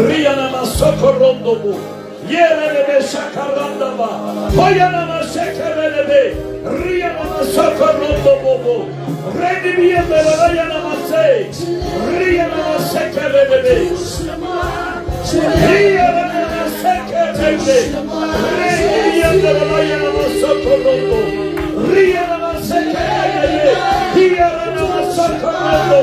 Riana masokorondo bu. Yere be shakaranda ba. Hoyana masekere be. Riana masokorondo bu. Rendi biye be riana mase. Riana masekere be. Riana masekere be. Rendi biye be riana masokorondo. Riana masekere be. Riana masokorondo.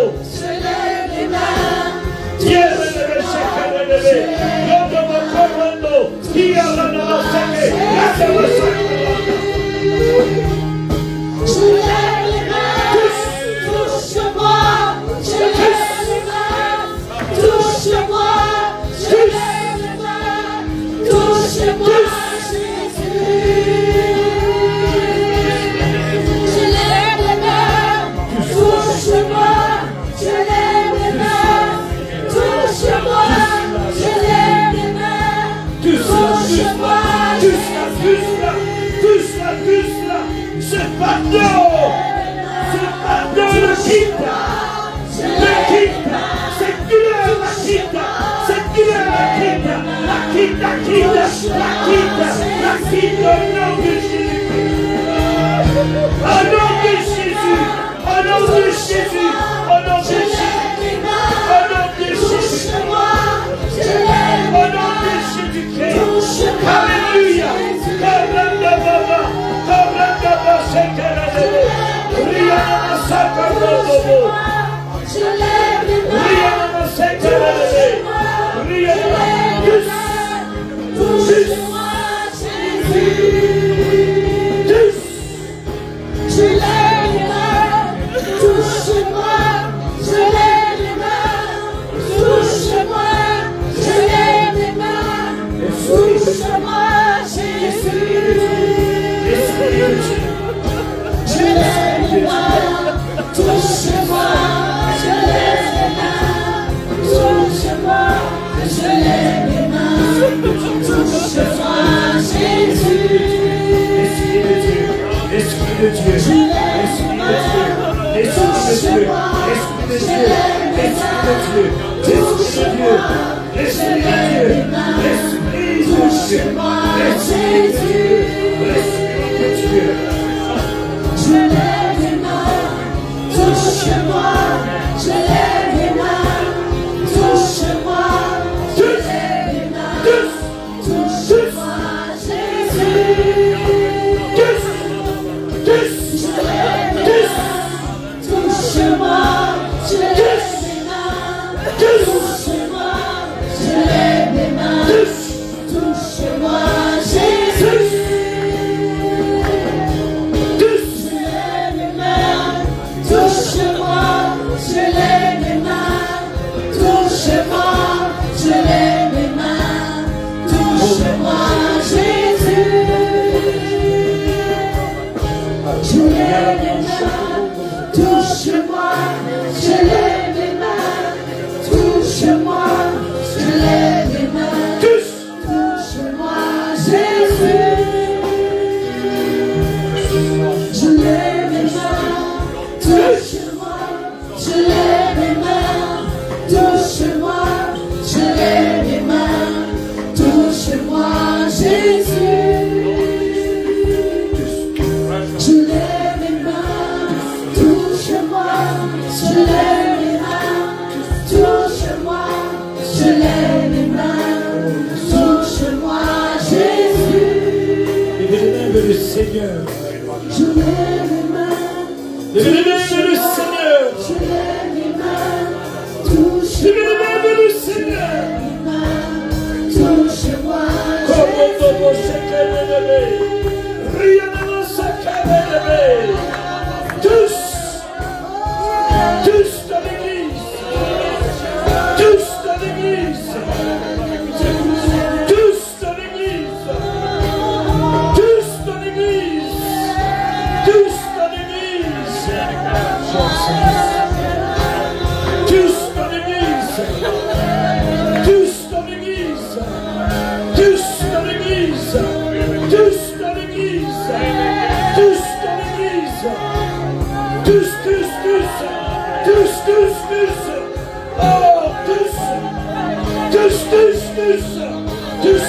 C'est pardon, le quitte, cette douleur la quitte, au nom de Jésus, au nom de Jésus, au nom de Jésus, au nom de Jésus, au nom de Jésus, au nom de Jésus-Christ, alléluia, Jésus. de Dieu, l'Esprit de Dieu, l'Esprit de Dieu, l'Esprit de Dieu, l'Esprit de Dieu, l'Esprit de Dieu, l'Esprit de Dieu, l'Esprit de Dieu, l'Esprit de Dieu, l'Esprit de Dieu. Je lève les mains, touche-moi, je lève les mains, touche-moi, je lève les mains, touche-moi, Jésus. Je lève les mains, touche-moi, je lève les mains, touche-moi, je lève les mains, touche-moi, Jésus. Touche-moi, je lève les mains, touche-moi, je lève les mains, touche-moi, Jésus. Je lève les mains, touche-moi, je lève les mains, touche-moi, je lève les mains, touche-moi, Jésus. Je lève les mains, touche-moi, je lève les mains, touche-moi, je lève les mains, touche-moi, Jésus. Je lève les mains, touche-moi, je lève les mains, touche-moi, je lève les mains, touche-moi, Jésus. Lève le Seigneur. Je lève les mains. Lève le Seigneur. Je lève les mains, touche-moi, Lève le Seigneur. touche-moi, Tous dans l'église. Tous dans l'église. Tous dans l'église. Tous dans l'église. Tous dans l'église. Tous dans l'église. Tous dans l'église. Tous dans l'église. Tous dans l'église. Tous dans l'église. Tous, tous, tous. Tous, tous, tous. Oh, tous. Tous, tous, tous. Tous.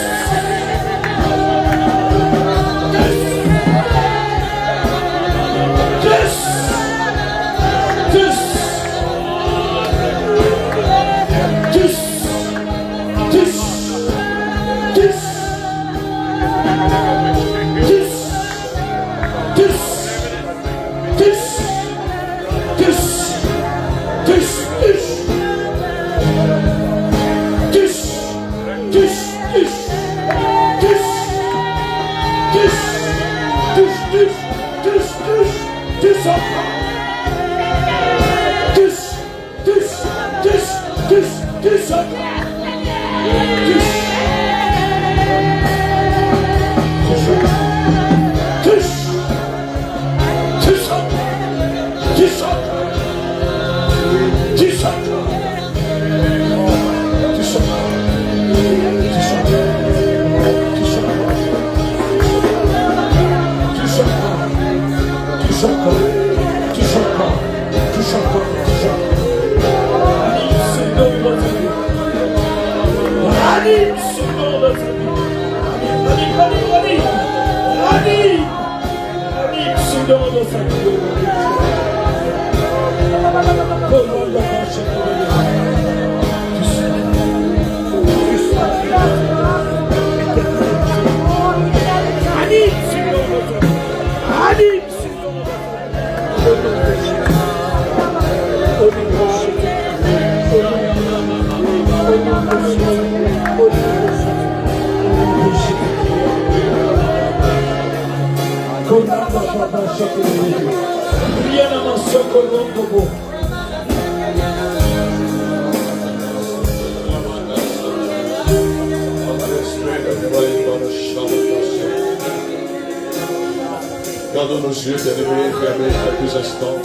Gardons nos yeux, bien-aimés, fermés quelques instants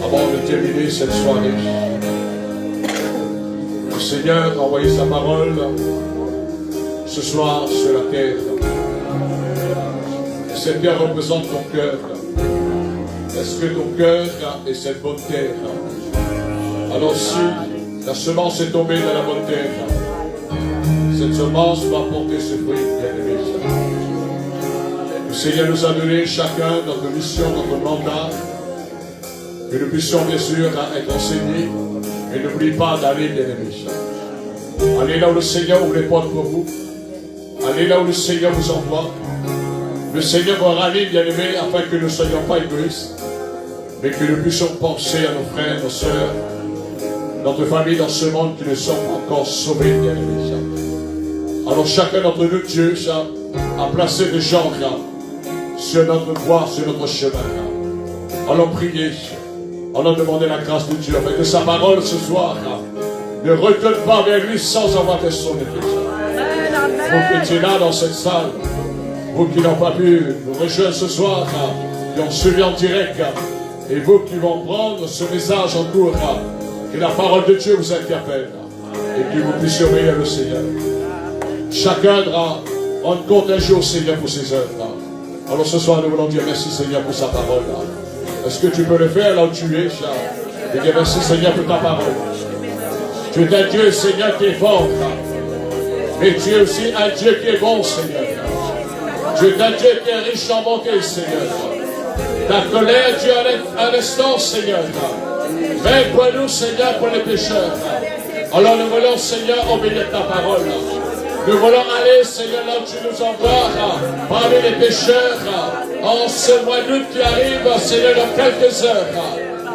avant de terminer cette soirée. Le Seigneur a envoyé sa parole ce soir sur la terre. cette terre représente ton cœur? Est-ce que ton cœur est cette bonne terre? Alors si la semence est tombée dans la bonne terre, cette semence va porter ce fruit, bien-aimé. Le Seigneur nous a donné chacun notre mission, notre mandat, que nous puissions bien sûr être enseignés, et n'oubliez pas d'aller, bien-aimé. Allez là où le Seigneur ouvre les portes pour vous. Allez là où le Seigneur vous envoie. Le Seigneur va rallier, bien-aimés, afin que nous ne soyons pas égoïstes, mais que nous puissions penser à nos frères, nos sœurs, notre famille dans ce monde qui ne sont pas encore sauvés, bien-aimés. Alors chacun d'entre nous, Dieu a placé des gens sur notre voie, sur notre chemin. Allons prier, allons demander la grâce de Dieu, afin que sa parole ce soir ne retourne pas vers lui sans avoir fait son effet. Vous qui étiez là dans cette salle, vous qui n'avez pas pu nous rejoindre ce soir, qui ont suivi en direct, et vous qui vont prendre ce message en cours, que la parole de Dieu vous interpelle, et que vous puissiez obéir le Seigneur. Chacun devra rendre compte un jour, Seigneur, pour ses œuvres. Alors ce soir, nous voulons dire merci, Seigneur, pour sa parole. Est-ce que tu peux le faire là où tu es, Charles? Et dire merci, Seigneur, pour ta parole. Tu es un Dieu, Seigneur, qui est fort. Mais tu es aussi un Dieu qui est bon, Seigneur. Tu es un Dieu qui est riche en bonté, Seigneur. Ta colère, Dieu, un instant, Seigneur. Mais pour nous, Seigneur, pour les pécheurs. Alors nous voulons, Seigneur, obéir ta parole. Nous voulons aller, Seigneur, là où tu nous envoies, parmi les pécheurs, en ce mois d'août qui arrive, Seigneur, dans quelques heures.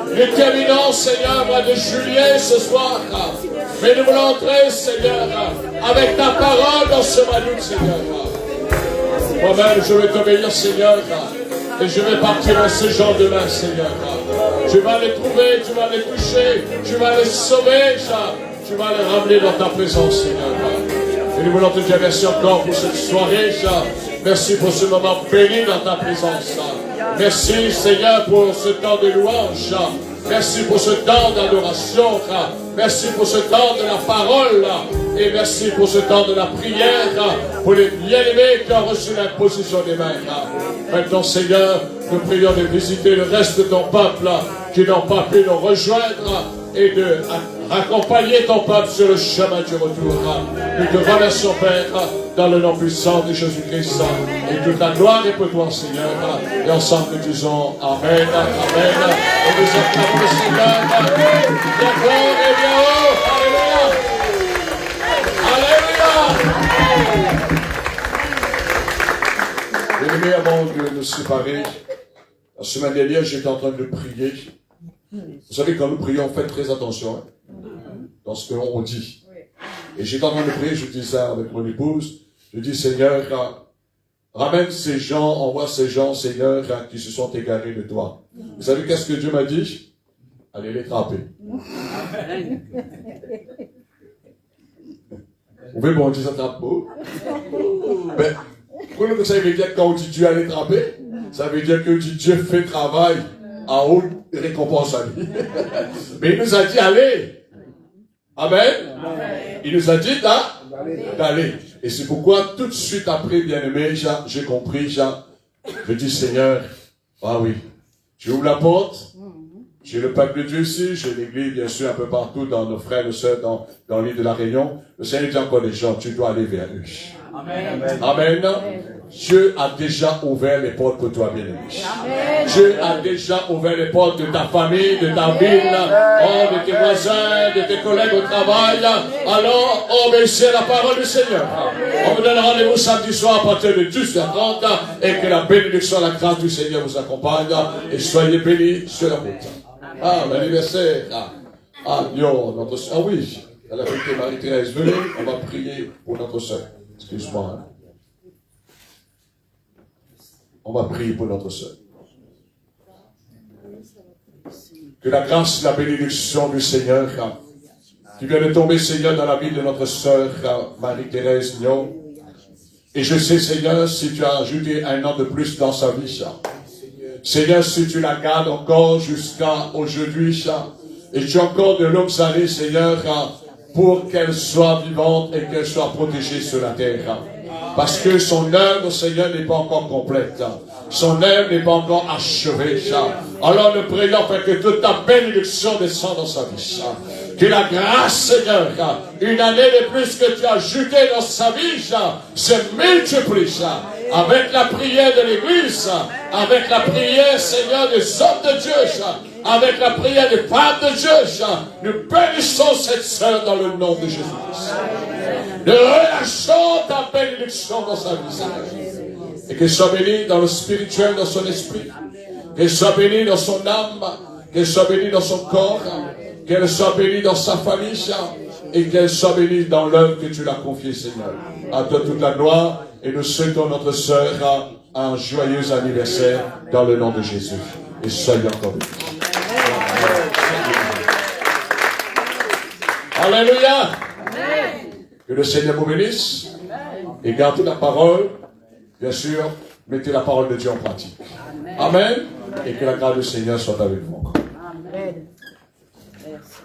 Nous terminons, Seigneur, mois de juillet ce soir. Mais nous voulons entrer, Seigneur, avec ta parole dans ce mois d'août, Seigneur. Moi-même, je vais t'obéir, Seigneur, et je vais partir à ces gens demain, Seigneur. Tu vas les trouver, tu vas les toucher, tu vas les sauver, tu vas les ramener dans ta présence, Seigneur. Et nous voulons te dire merci encore pour cette soirée, merci pour ce moment béni dans ta présence. Merci, Seigneur, pour ce temps de louange. Merci pour ce temps d'adoration. Merci pour ce temps de la parole. Et merci pour ce temps de la prière. Pour les bien-aimés qui ont reçu l'imposition des mains. Maintenant, Seigneur, nous prions de visiter le reste de ton peuple qui n'ont pas pu nous rejoindre et de accompagner ton peuple sur le chemin du retour. Nous te remercions, Père, dans le nom puissant de Jésus-Christ. Et toute la gloire est pour toi, Seigneur. Et ensemble, nous disons Amen, Amen. Et nous acclamons le Seigneur. Bien fort et bien haut. Alléluia. Alléluia. Bien-aimés, avant de nous séparer, la semaine dernière, j'étais en train de prier. Vous savez, quand nous prions, faites très attention dans ce que l'on dit. Et j'étais en train de prier, je dis ça avec mon épouse. Je dis, Seigneur, ramène ces gens, envoie ces gens, Seigneur, qui se sont égarés de toi. Vous savez qu'est-ce que Dieu m'a dit? Allez les trapper. Vous pouvez bon dire ça trappe beau? Ben, pourquoi que ça veut dire quand on dit Dieu allait trapper? Ça veut dire que Dieu fait travail à haute récompense à lui. Mais il nous a dit allez. Amen. Il nous a dit d'aller. Et c'est pourquoi tout de suite après, bien-aimé, j'ai compris, je dis Seigneur, ah oui, tu ouvres la porte, j'ai le peuple de Dieu ici, j'ai l'église bien sûr un peu partout, dans nos frères et sœurs, dans l'île de la Réunion. Le Seigneur dit encore des gens, tu dois aller vers eux. Amen. Amen. Dieu a déjà ouvert les portes pour toi, bien-aimé. Dieu a déjà ouvert les portes de ta famille, de ta ville, de tes voisins, de tes collègues au travail. Alors, obéissez à la parole du Seigneur. On vous donne rendez-vous samedi soir à partir de 12h30 et que la bénédiction, la grâce du Seigneur vous accompagne et soyez bénis sur la route. Ah, l'anniversaire. Ah, notre soeur. Ah oui, elle a fait Marie-Thérèse. Venez, on va prier pour notre soeur. Excuse-moi. On va prier pour notre soeur. Que la grâce, la bénédiction du Seigneur, qui vient de tomber, Seigneur, dans la vie de notre soeur Marie-Thérèse Lyon. Et je sais, Seigneur, si tu as ajouté un an de plus dans sa vie, Seigneur, si tu la gardes encore jusqu'à aujourd'hui, et tu as encore de longues années, Seigneur, pour qu'elle soit vivante et qu'elle soit protégée sur la terre. Parce que son œuvre, Seigneur, n'est pas encore complète. Son œuvre n'est pas encore achevée. Alors nous prions pour que toute ta bénédiction descende dans sa vie. Que la grâce, Seigneur, une année de plus que tu as ajoutée dans sa vie, se multiplie. Avec la prière de l'Église, avec la prière, Seigneur, des hommes de Dieu, avec la prière des femmes de Dieu, nous bénissons cette sœur dans le nom de Jésus-Christ. Nous relâchons ta bénédiction dans sa vie, Seigneur. Et qu'elle soit bénie dans le spirituel, dans son esprit. Qu'elle soit bénie dans son âme. Qu'elle soit bénie dans son corps. Qu'elle soit bénie dans sa famille. Et qu'elle soit bénie dans l'œuvre que tu l'as confiée, Seigneur. À toi toute la gloire. Et nous souhaitons notre sœur un joyeux anniversaire dans le nom de Jésus. Et soyez encore bénis. Alléluia. Que le Seigneur vous bénisse. Et gardez la parole. Bien sûr, mettez la parole de Dieu en pratique. Amen. Et que la grâce du Seigneur soit avec vous. Amen. Merci.